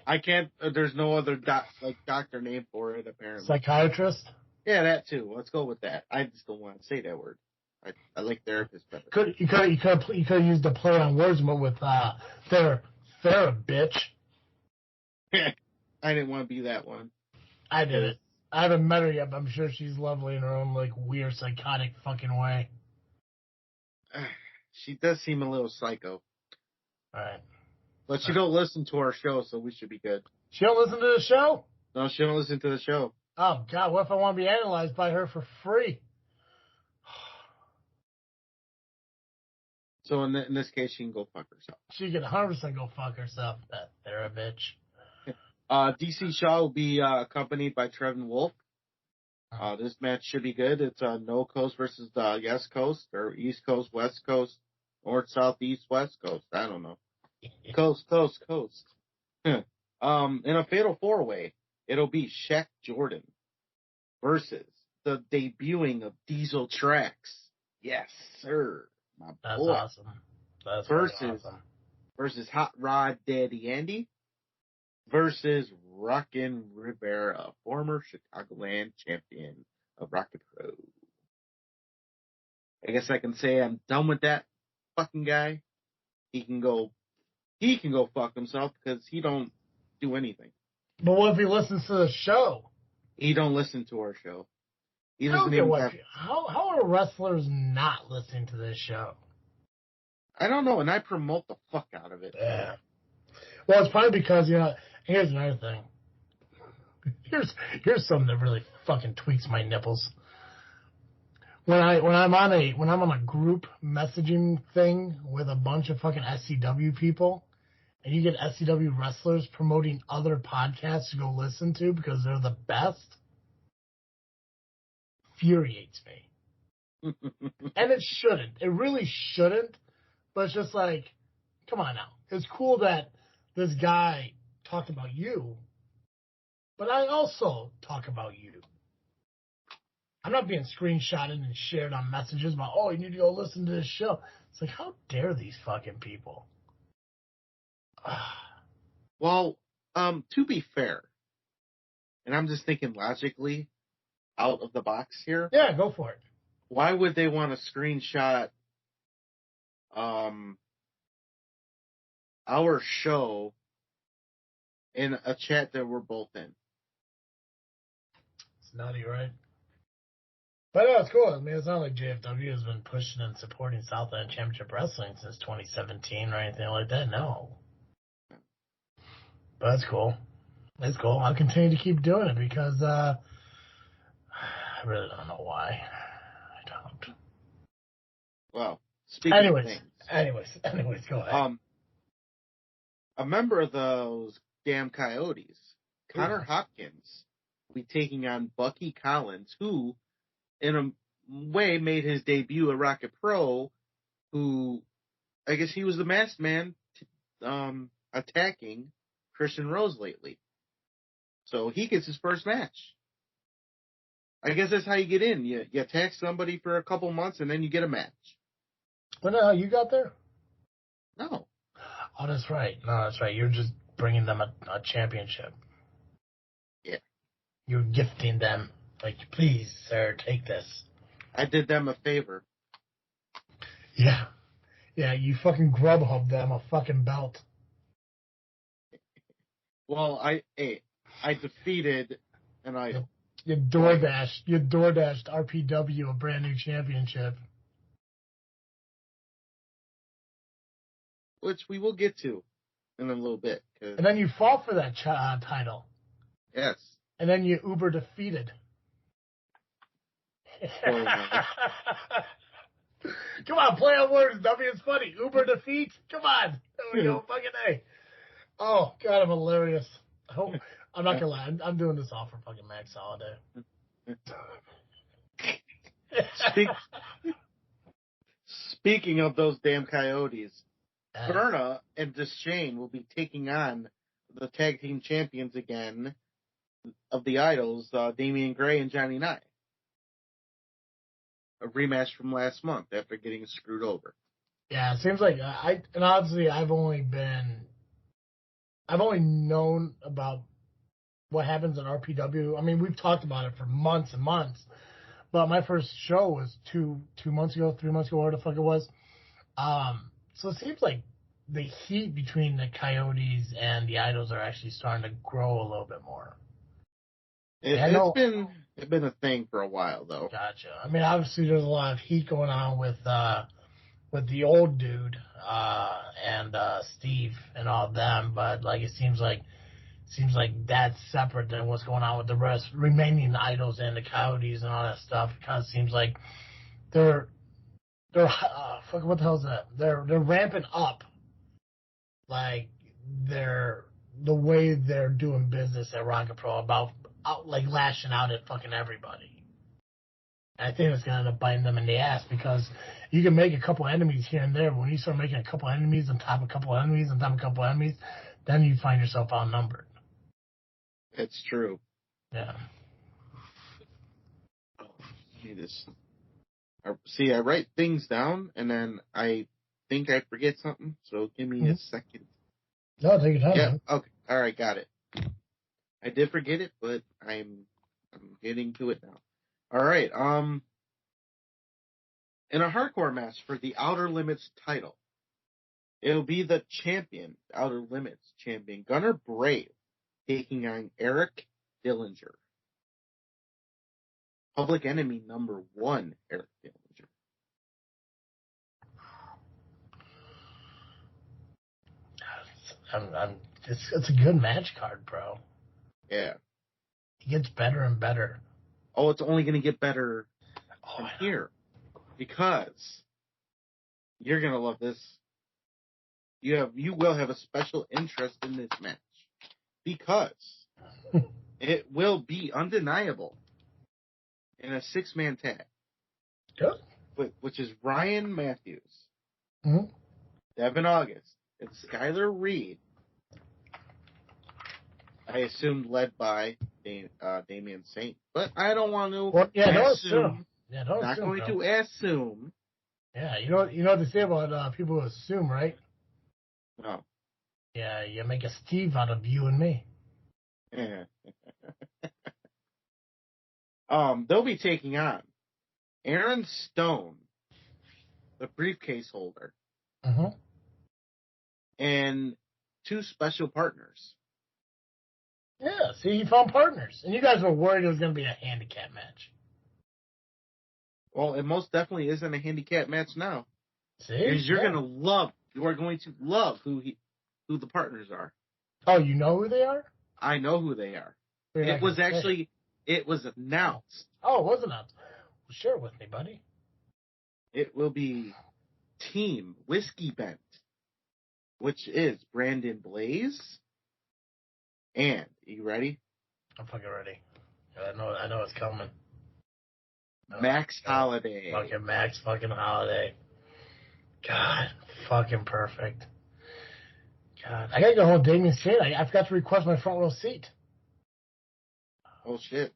I can't. There's no other doctor name for it, apparently. Psychiatrist? Yeah, that too. Let's go with that. I just don't want to say that word. I like therapist better. You could have used the play on words, but with bitch. I didn't want to be that one. I did it. I haven't met her yet, but I'm sure she's lovely in her own weird psychotic fucking way. She does seem a little psycho. All right. But she don't listen to our show, so we should be good. She don't listen to the show? No, she don't listen to the show. Oh, God, what if I want to be analyzed by her for free? So in this case, she can go fuck herself. She can 100% go fuck herself. They're a bitch. DC Shaw will be accompanied by Trevin Wolf. This match should be good. It's No Coast versus the Yes Coast, or East Coast, West Coast, North, South, East, West Coast. I don't know. Coast. In a fatal four-way, it'll be Shaq Jordan versus the debuting of Diesel Trax. Yes, sir. That's awesome. That's awesome. Versus Hot Rod Daddy Andy versus Rockin' Rivera, former Chicagoland champion of Rocket Pro. I guess I can say I'm done with that fucking guy. He can go fuck himself because he don't do anything. But what if he listens to the show? He don't listen to our show. How are wrestlers not listening to this show? I don't know, and I promote the fuck out of it. Yeah. Well, it's probably because, here's another thing. Here's something that really fucking tweaks my nipples. When I'm on a group messaging thing with a bunch of fucking SCW people, and you get SCW wrestlers promoting other podcasts to go listen to because they're the best, infuriates me. And it shouldn't. It really shouldn't. But it's just come on now. It's cool that this guy talked about you, but I also talk about you. I'm not being screenshotted and shared on messages about, oh, you need to go listen to this show. It's how dare these fucking people? Well, to be fair, and I'm just thinking logically out of the box here. Yeah, go for it. Why would they want to screenshot our show in a chat that we're both in? It's nutty, right? But no, it's cool. I mean, it's not like JFW has been pushing and supporting Southland Championship Wrestling since 2017 or anything like that. No. But that's cool. It's cool. I'll continue to keep doing it because I really don't know why. I don't. Well, speaking of things. Anyways, go ahead. A member of those damn Coyotes, Connor Hopkins, will be taking on Bucky Collins, who, in a way, made his debut at Rocket Pro, who, I guess he was the masked man attacking Christian Rose lately. So he gets his first match. I guess that's how you get in. You attack somebody for a couple months, and then you get a match. But no, you got there? No. Oh, that's right. No, that's right. You're just bringing them a championship. Yeah. You're gifting them. Like, please, sir, take this. I did them a favor. Yeah. Yeah, you fucking Grubhub them a fucking belt. Well, I defeated an idol. You DoorDashed RPW a brand new championship. Which we will get to in a little bit. And then you fought for that title. Yes. And then you Uber defeated. Come on, play on words, Nubby. It's funny. Uber defeat. Come on. There we go. Fucking A. Oh, God, I'm hilarious. I'm not going to lie. I'm doing this all for fucking Max Holiday. Speaking of those damn Coyotes, Berna and Deschain will be taking on the tag team champions again of the Idols, Damian Gray and Johnny Nye. A rematch from last month after getting screwed over. Yeah, it seems like and obviously I've only known about what happens at RPW. I mean, we've talked about it for months and months, but my first show was 3 months ago, whatever the fuck it was. So it seems like the heat between the Coyotes and the Idols are actually starting to grow a little bit more. It's been a thing for a while, though. Gotcha. I mean, obviously there's a lot of heat going on with the old dude and Steve and all of them, but like it seems like that's separate than what's going on with the remaining Idols and the Coyotes and all that stuff. It kind of seems like they're fuck, what the hell is that? They're ramping up, like the way they're doing business at Rocket Pro about like lashing out at fucking everybody. I think it's gonna end up biting them in the ass because you can make a couple enemies here and there, but when you start making a couple enemies on top of a couple enemies on top of a couple enemies, then you find yourself outnumbered. It's true. Yeah. See, I write things down, and then I think I forget something, so give me a second. No, take your time. Yeah, man. okay. All right, got it. I did forget it, but I'm getting to it now. All right, in a hardcore match for the Outer Limits title, it'll be the champion, Outer Limits champion, Gunnar Brave, taking on Eric Dillinger. Public Enemy #1, Eric Dillinger. It's a good match card, bro. Yeah. It gets better and better. Oh, it's only going to get better from here. Because you're going to love this. You will have a special interest in this match. Because it will be undeniable in a 6-man tag. Good. Which is Ryan Matthews, Mm-hmm. Devin August, and Skylar Reed. I assumed led by Damian Saint, but I don't want to assume. Don't not assume, going bro. to assume. Yeah, you know what they say about people who assume, right? No. Yeah, you make a Steve out of you and me. They'll be taking on Aaron Stone, the briefcase holder, and two special partners. Yeah, see, he found partners. And you guys were worried it was going to be a handicap match. Well, it most definitely isn't a handicap match now. See? Because you are going to love who the partners are. Oh, you know who they are? I know who they are. It was announced. Oh, it was announced. Well, share it with me, buddy. It will be Team Whiskey Bent, which is Brandon Blaze. And, you ready? I'm fucking ready. I know it's coming. Max Holiday. Fucking Max fucking Holiday. God, fucking perfect. God, I gotta go home Damien Shane. I forgot to request my front row seat. Oh, shit.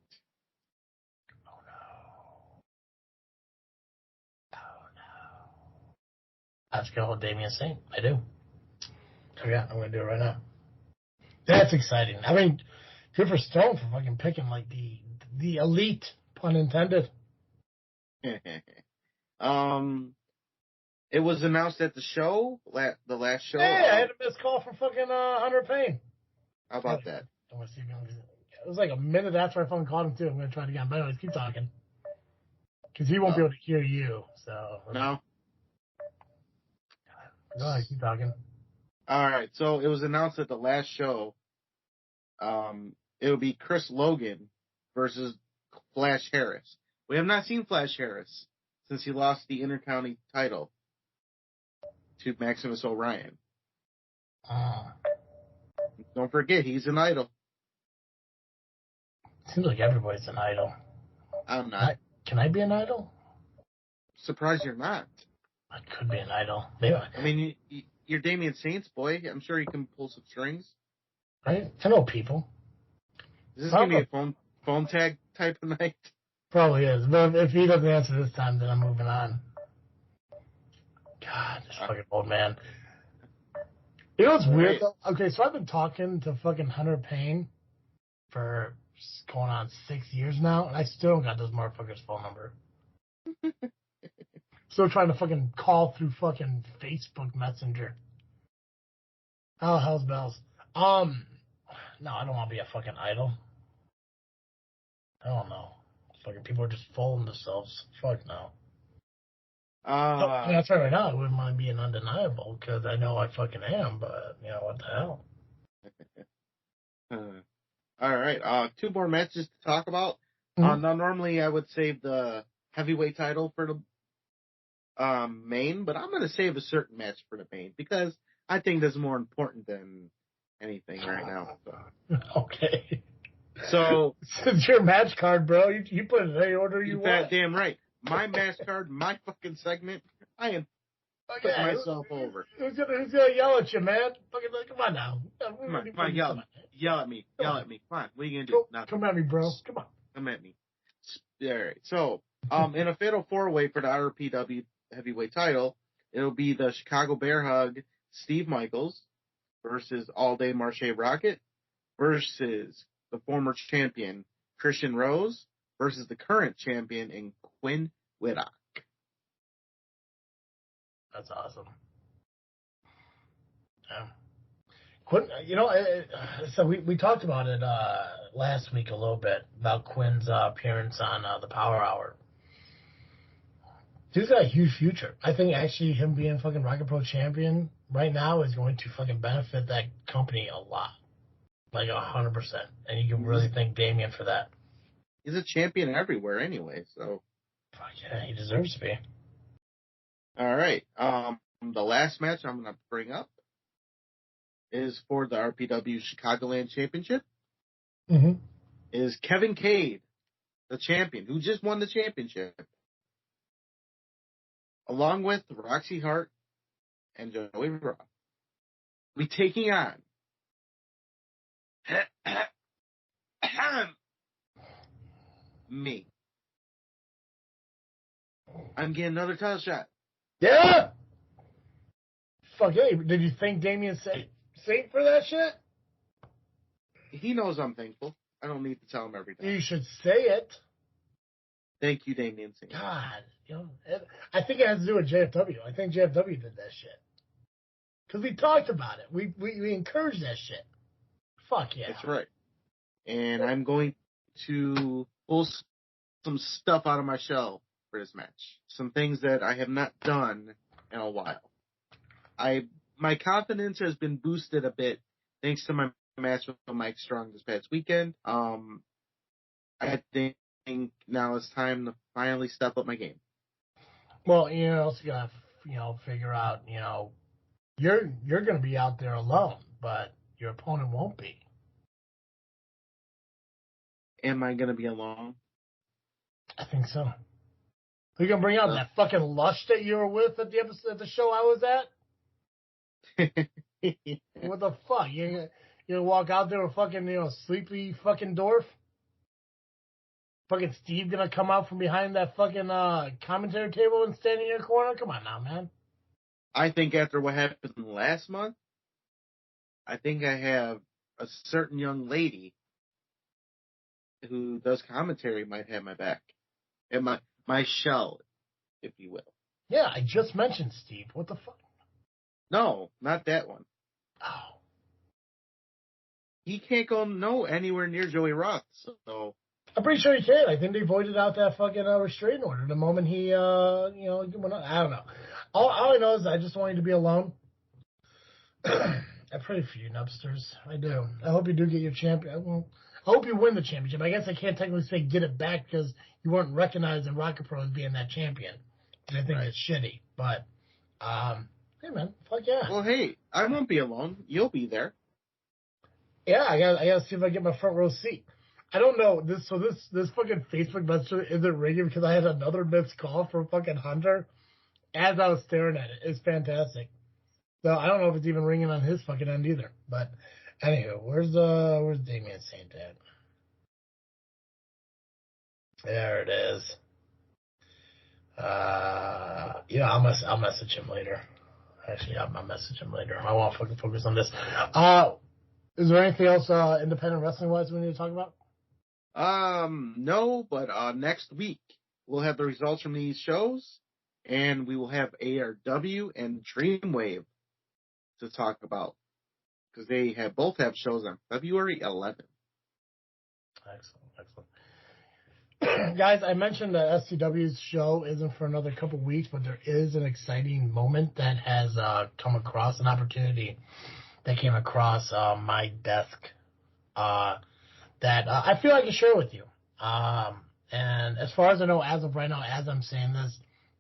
Oh, no. I have to go home Damien Shane. I do. Oh, yeah, I'm gonna do it right now. That's exciting. I mean, good for Stone for fucking picking, like, the elite, pun intended. It was announced at the show, the last show. Hey, I had a missed call from fucking Hunter Payne. How about that? I want to see if it was like a minute after I fucking called him, too. I'm going to try it again. But anyways, keep talking. Because he won't be able to hear you, so. No? Go ahead, keep talking. All right, so it was announced at the last show. It'll be Chris Logan versus Flash Harris. We have not seen Flash Harris since he lost the Intercounty title to Maximus Orion. Don't forget, he's an idol. Seems like everybody's an idol. I'm not. Can I be an idol? Surprised you're not. I could be an idol. Maybe. I mean, you're Damian Saints, boy. I'm sure you can pull some strings. Right? I know people. Is this going to be a phone tag type of night? Probably is. But if he doesn't answer this time, then I'm moving on. God, this fucking old man. You know what's weird, though? Okay, so I've been talking to fucking Hunter Payne for going on 6 years now, and I still don't got this motherfucker's phone number. Still trying to fucking call through fucking Facebook Messenger. Oh, hell's bells. No, I don't want to be a fucking idol. I don't know. Fucking people are just fooling themselves. Fuck no. That's right now. I wouldn't mind being undeniable because I know I fucking am, but, you know, what the hell? All right. Two more matches to talk about. Now, normally I would save the heavyweight title for the main, but I'm going to save a certain match for the main because I think that's more important than anything right now. So. Okay. So it's your match card, bro. You put it in any order you want. Damn right. My match card, my fucking segment. I am putting myself over. Who's gonna yell at you, man? Fucking, come on now. Come on, yell at me. Come on. What are you gonna do? Come at me, bro. Come on. Come at me. All right. So, in a fatal four-way for the RPW heavyweight title, it'll be the Chicago Bear Hug Steve Michaels versus All Day Marche Rocket versus the former champion Christian Rose versus the current champion in Quinn Whittock. That's awesome. Yeah. Quinn, you know, so we talked about it last week a little bit about Quinn's appearance on the Power Hour. Dude's got a huge future. I think actually him being fucking Rocket Pro champion right now is going to fucking benefit that company a lot. Like 100%. And you can really thank Damien for that. He's a champion everywhere anyway, so. Fuck yeah, he deserves to be. All right. The last match I'm going to bring up is for the RPW Chicagoland Championship. Is Kevin Cade, the champion, who just won the championship, along with Roxy Hart and Joey Raw, be taking on me. I'm getting another title shot. Yeah! Fuck yeah. Did you thank Damien saint for that shit? He knows I'm thankful. I don't need to tell him every time. You should say it. Thank you, Damien. God, I think it has to do with JFW. I think JFW did that shit. Because we talked about it. We encouraged that shit. Fuck yeah. That's right. And I'm going to pull some stuff out of my shell for this match. Some things that I have not done in a while. My confidence has been boosted a bit thanks to my match with Mike Strong this past weekend. I think now it's time to finally step up my game. Well, you also gotta, figure out, you're gonna be out there alone, but your opponent won't be. Am I gonna be alone? I think so. We're gonna bring out that fucking lush that you were with at the show I was at. What the fuck? You gonna walk out there with fucking sleepy fucking dwarf? Fucking Steve gonna come out from behind that fucking commentary table and stand in your corner? Come on now, man. I think after what happened last month, I think I have a certain young lady who does commentary might have my back. And my shell, if you will. Yeah, I just mentioned Steve. What the fuck? No, not that one. Oh. He can't go anywhere near Joey Roth, so... I'm pretty sure he can. I think they voided out that fucking restraining order the moment he, went on. I don't know. All I know is I just want you to be alone. I pray for you, Nubsters. I do. I hope you do get your champion. I hope you win the championship. I guess I can't technically say get it back because you weren't recognized in Rocket Pro as being that champion. And I think it's shitty. But, hey, man, fuck yeah. Well, hey, I won't be alone. You'll be there. Yeah, I gotta see if I get my front row seat. I don't know. This fucking Facebook Messenger isn't ringing because I had another missed call from fucking Hunter as I was staring at it. It's fantastic. So I don't know if it's even ringing on his fucking end either. But anywho, where's Damien Saint at? There it is. I'll message him later. Actually, I'll message him later. I want to fucking focus on this. Is there anything else independent wrestling wise we need to talk about? No, but next week we'll have the results from these shows, and we will have ARW and Dreamwave to talk about because they both have shows on February 11th. Excellent. Guys, I mentioned that SCW's show isn't for another couple weeks, but there is an exciting moment that has come across, an opportunity that came across my desk that I feel I can share with you. And as far as I know, as of right now, as I'm saying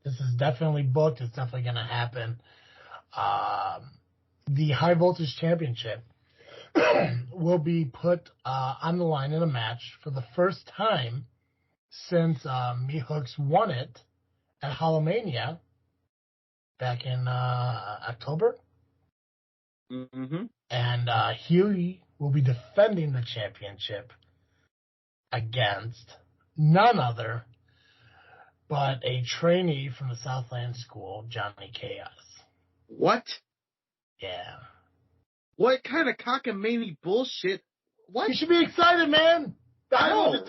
this is definitely booked. It's definitely going to happen. The High Voltage Championship will be put on the line in a match for the first time since Me Hooks won it at Hallowmania back in October. Mm-hmm. And Huey will be defending the championship against none other but a trainee from the Southland School, Johnny Chaos. What? Yeah. What kind of cockamamie bullshit? What? You should be excited, man. The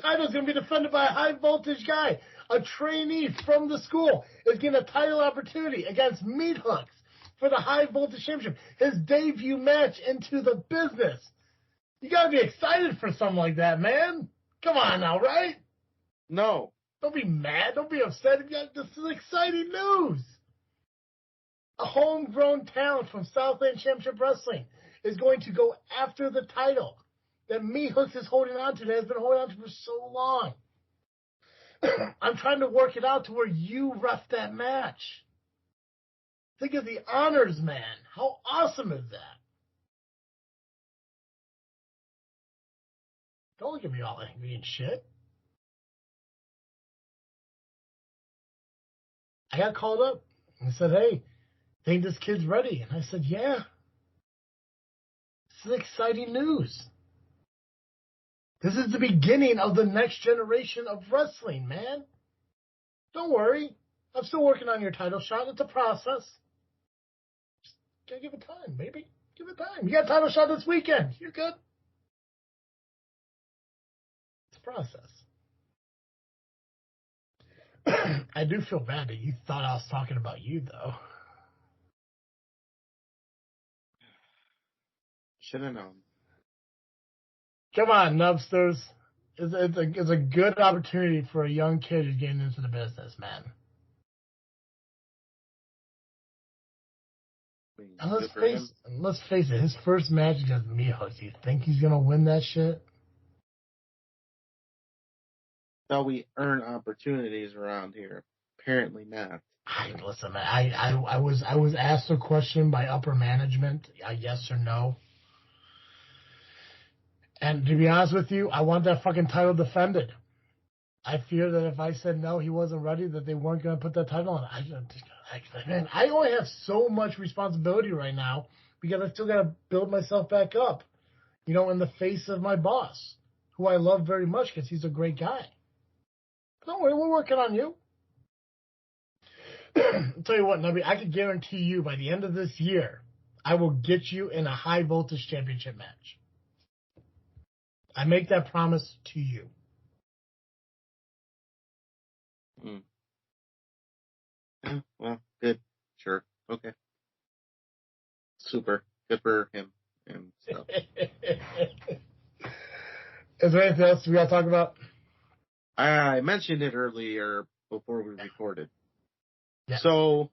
title is going to be defended by a high voltage guy. A trainee from the school is getting a title opportunity against Meat Hooks for the High Voltage Championship. His debut match into the business. You got to be excited for something like that, man. Come on now, right? No. Don't be mad. Don't be upset. This is exciting news. A homegrown talent from Southland Championship Wrestling is going to go after the title that Me Hooks is holding on to, that has been holding on to for so long. I'm trying to work it out to where you ref that match. Think of the honors, man. How awesome is that? Don't look at me all angry and shit. I got called up and said, hey, think this kid's ready? And I said, yeah. This is exciting news. This is the beginning of the next generation of wrestling, man. Don't worry. I'm still working on your title shot. It's a process. Just gotta give it time, baby. Give it time. You got a title shot this weekend. You're good. It's a process. I do feel bad that you thought I was talking about you, though. Should have known. Come on, Nubsters. It's a good opportunity for a young kid who's getting into the business, man. And let's face it, his first match against Mijos. Do you think he's gonna win that shit? Thought we earn opportunities around here. Apparently not. Listen, man. I was asked a question by upper management, yes or no. And to be honest with you, I want that fucking title defended. I fear that if I said no, he wasn't ready, that they weren't going to put that title on. Man, I only have so much responsibility right now because I still got to build myself back up, in the face of my boss, who I love very much because he's a great guy. Don't worry, we're working on you. I'll tell you what, Nubby, I can guarantee you by the end of this year, I will get you in a high voltage championship match. I make that promise to you. Yeah, well, good. Sure. Okay. Super. Good for him and stuff. Is there anything else we got to talk about? I mentioned it earlier before we recorded. Yeah. So,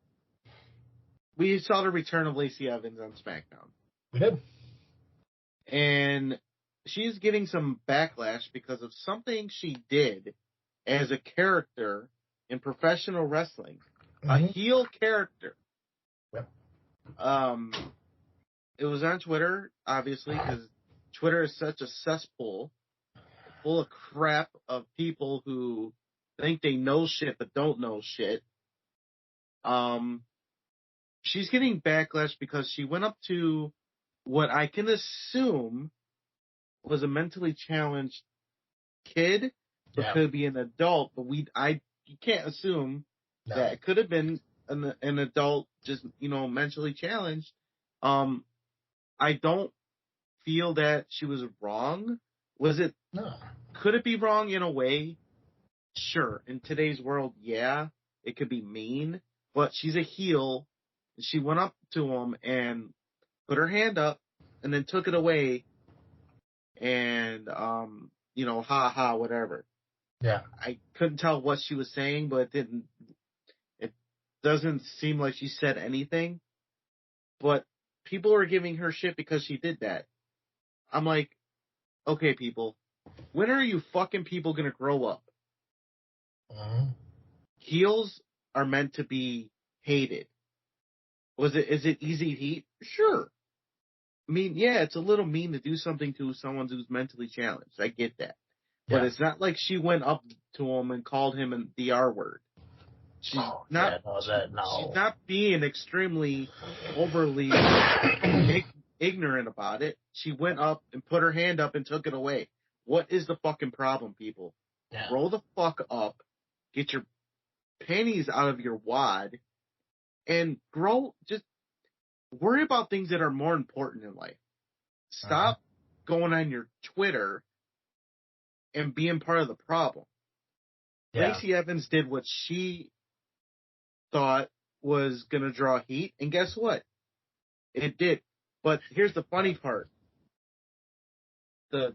we saw the return of Lacy Evans on SmackDown. We did. And she's getting some backlash because of something she did as a character in professional wrestling. A heel character. Yep. It was on Twitter, obviously, because Twitter is such a cesspool full of crap of people who think they know shit but don't know shit. She's getting backlash because she went up to what I can assume was a mentally challenged kid, or could be an adult, but you can't assume that it could have been an adult, just mentally challenged. I don't feel that she was wrong. Was it? No. Could it be wrong in a way? Sure. In today's world, yeah, it could be mean, but she's a heel. She went up to him and put her hand up, and then took it away. And, ha ha, whatever. Yeah. I couldn't tell what she was saying, but it doesn't seem like she said anything. But people are giving her shit because she did that. I'm like, okay, people, when are you fucking people gonna grow up? Heels are meant to be hated. Is it easy heat? Sure. I mean, yeah, it's a little mean to do something to someone who's mentally challenged. I get that. But it's not like she went up to him and called him the R word. She's not being extremely overly ignorant about it. She went up and put her hand up and took it away. What is the fucking problem, people? Yeah. Roll the fuck up, get your panties out of your wad, and just worry about things that are more important in life. Stop going on your Twitter and being part of the problem. Yeah. Lacy Evans did what she thought was going to draw heat, and guess what? It did. But here's the funny part. The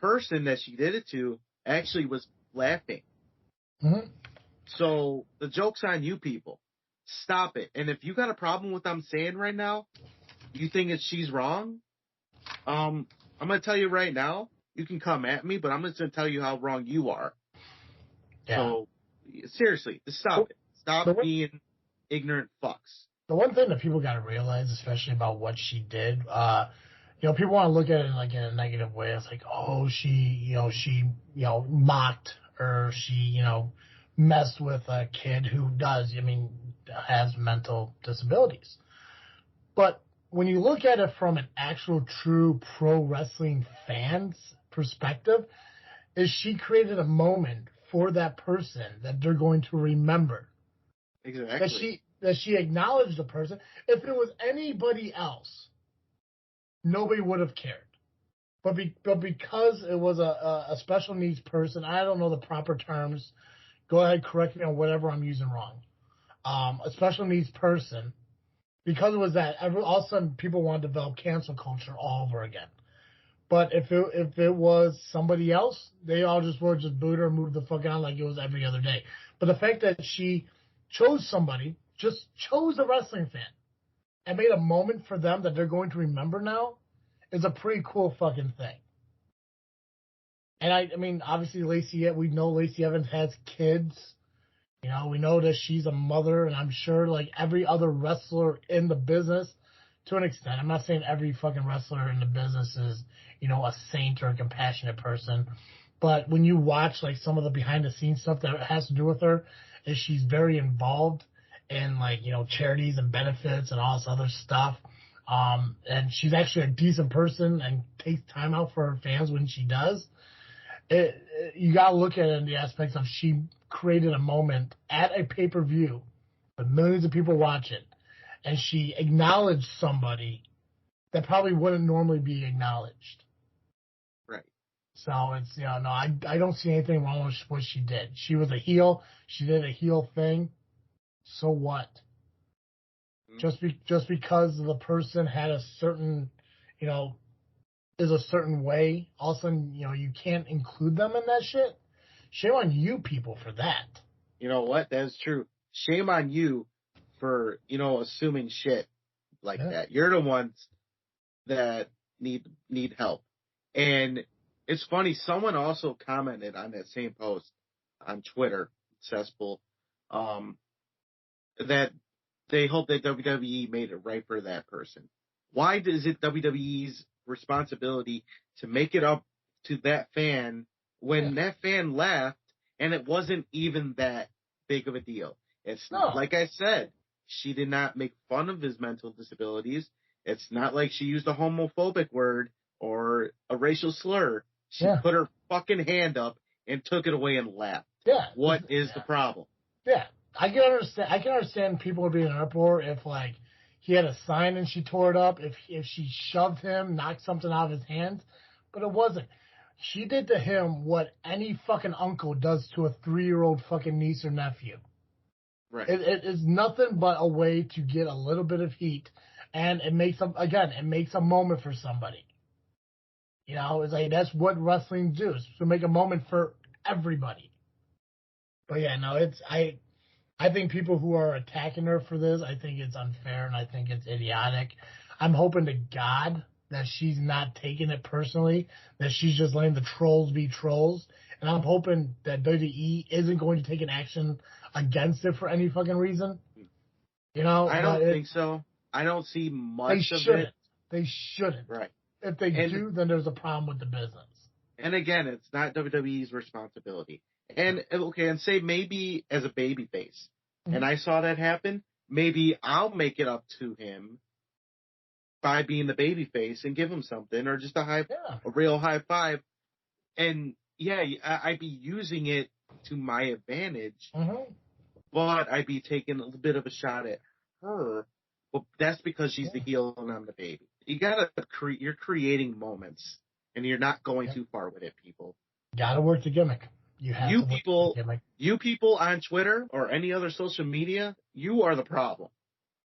person that she did it to actually was laughing. So the joke's on you people. Stop it. And if you got a problem with what I'm saying right now, you think she's wrong, I'm going to tell you right now, you can come at me, but I'm just going to tell you how wrong you are. Yeah. So, seriously, just stop it. Stop being ignorant fucks. The one thing that people got to realize, especially about what she did, people want to look at it like in a negative way. It's like, oh, she mocked, or she, messed with a kid who has mental disabilities. But when you look at it from an actual true pro wrestling fan's perspective, is she created a moment for that person that they're going to remember. Exactly. That she acknowledged the person. If it was anybody else, nobody would have cared. But because it was a special needs person, I don't know the proper terms. Go ahead, correct me on whatever I'm using wrong. A special needs person, because it was that, all of a sudden people want to develop cancel culture all over again. But if it was somebody else, they all just would just boot her and move the fuck on like it was every other day. But the fact that she chose somebody, just chose a wrestling fan, and made a moment for them that they're going to remember now, is a pretty cool fucking thing. And I mean, obviously we know Lacy Evans has kids. You know, we know that she's a mother, and I'm sure like every other wrestler in the business, to an extent. I'm not saying every fucking wrestler in the business is, you know, a saint or a compassionate person. But when you watch like some of the behind the scenes stuff that has to do with her, is she's very involved in like, you know, charities and benefits and all this other stuff. And she's actually a decent person and takes time out for her fans when she does. You gotta look at it in the aspects of she created a moment at a pay-per-view with millions of people watching, and she acknowledged somebody that probably wouldn't normally be acknowledged. Right. So it's, you know, no, I don't see anything wrong with what she did. She was a heel. She did a heel thing. So what? Mm-hmm. Just because the person had a certain, you know, is a certain way, all of a sudden, you know, you can't include them in that shit. Shame on you people for that. You know what? That's true. Shame on you for, you know, assuming shit like that. You're the ones that need help. And it's funny, someone also commented on that same post on Twitter, Cesspool, that they hope that WWE made it right for that person. Why is it WWE's responsibility to make it up to that fan when that fan left and it wasn't even that big of a deal? It's not, like I said, she did not make fun of his mental disabilities. It's not like she used a homophobic word or a racial slur. She put her fucking hand up and took it away and left. Yeah. What is the problem? Yeah. I can understand people would be in an uproar if like he had a sign and she tore it up, if she shoved him, knocked something out of his hands, but it wasn't. She did to him what any fucking uncle does to a 3-year-old fucking niece or nephew. Right. It is nothing but a way to get a little bit of heat, and it makes a moment for somebody. You know, it's like that's what wrestling does, to make a moment for everybody. But yeah, no, I think people who are attacking her for this, I think it's unfair and I think it's idiotic. I'm hoping to God that she's not taking it personally, that she's just letting the trolls be trolls. And I'm hoping that WWE isn't going to take an action against it for any fucking reason. You know, I don't think so. I don't see much of it. They shouldn't. Right. If they do, then there's a problem with the business. And again, it's not WWE's responsibility. And okay, and say maybe as a babyface, and I saw that happen, maybe I'll make it up to him by being the babyface and give him something, or just a real high five. And I'd be using it to my advantage, but I'd be taking a little bit of a shot at her. Well, that's because she's the heel and I'm the baby. You gotta you're creating moments, and you're not going too far with it, people. Gotta work the gimmick. You people on Twitter or any other social media, you are the problem.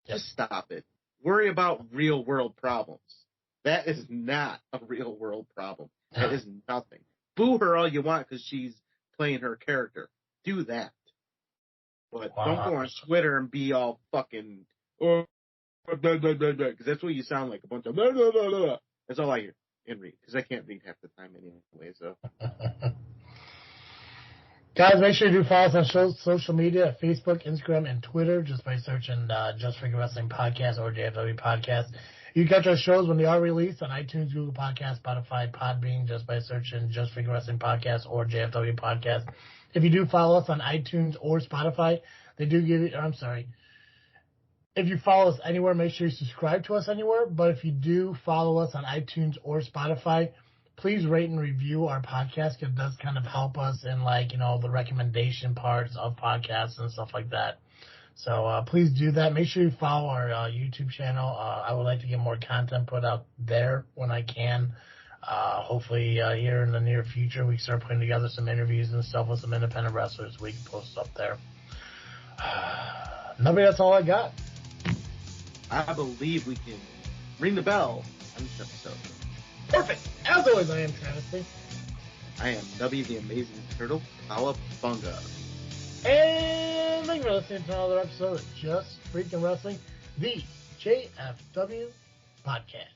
Just stop it. Worry about real world problems. That is not a real world problem. That is nothing. Boo her all you want because she's playing her character. Do that. But don't go on Twitter and be all fucking, because that's what you sound like, a bunch of blah, blah, blah, blah. That's all I hear and read, because I can't read half the time anyway, so. Guys, make sure you do follow us on social media, Facebook, Instagram, and Twitter, just by searching Just Freaking Wrestling Podcast or JFW Podcast. You can catch our shows when they are released on iTunes, Google Podcasts, Spotify, Podbean, just by searching Just Freaking Wrestling Podcast or JFW Podcast. If you do follow us on iTunes or Spotify, they do give you, if you follow us anywhere, make sure you subscribe to us anywhere. But if you do follow us on iTunes or Spotify, please rate and review our podcast. It does kind of help us in, like, you know, the recommendation parts of podcasts and stuff like that. So please do that. Make sure you follow our YouTube channel. I would like to get more content put out there when I can. Hopefully here in the near future we can start putting together some interviews and stuff with some independent wrestlers we can post up there. Nubby, that's all I got. I believe we can ring the bell on this episode. Perfect. As always, I am Travesty. I am Nubby the Amazing Turtle. Cowabunga. And thank you for listening to another episode of Just Freaking Wrestling, the JFW Podcast.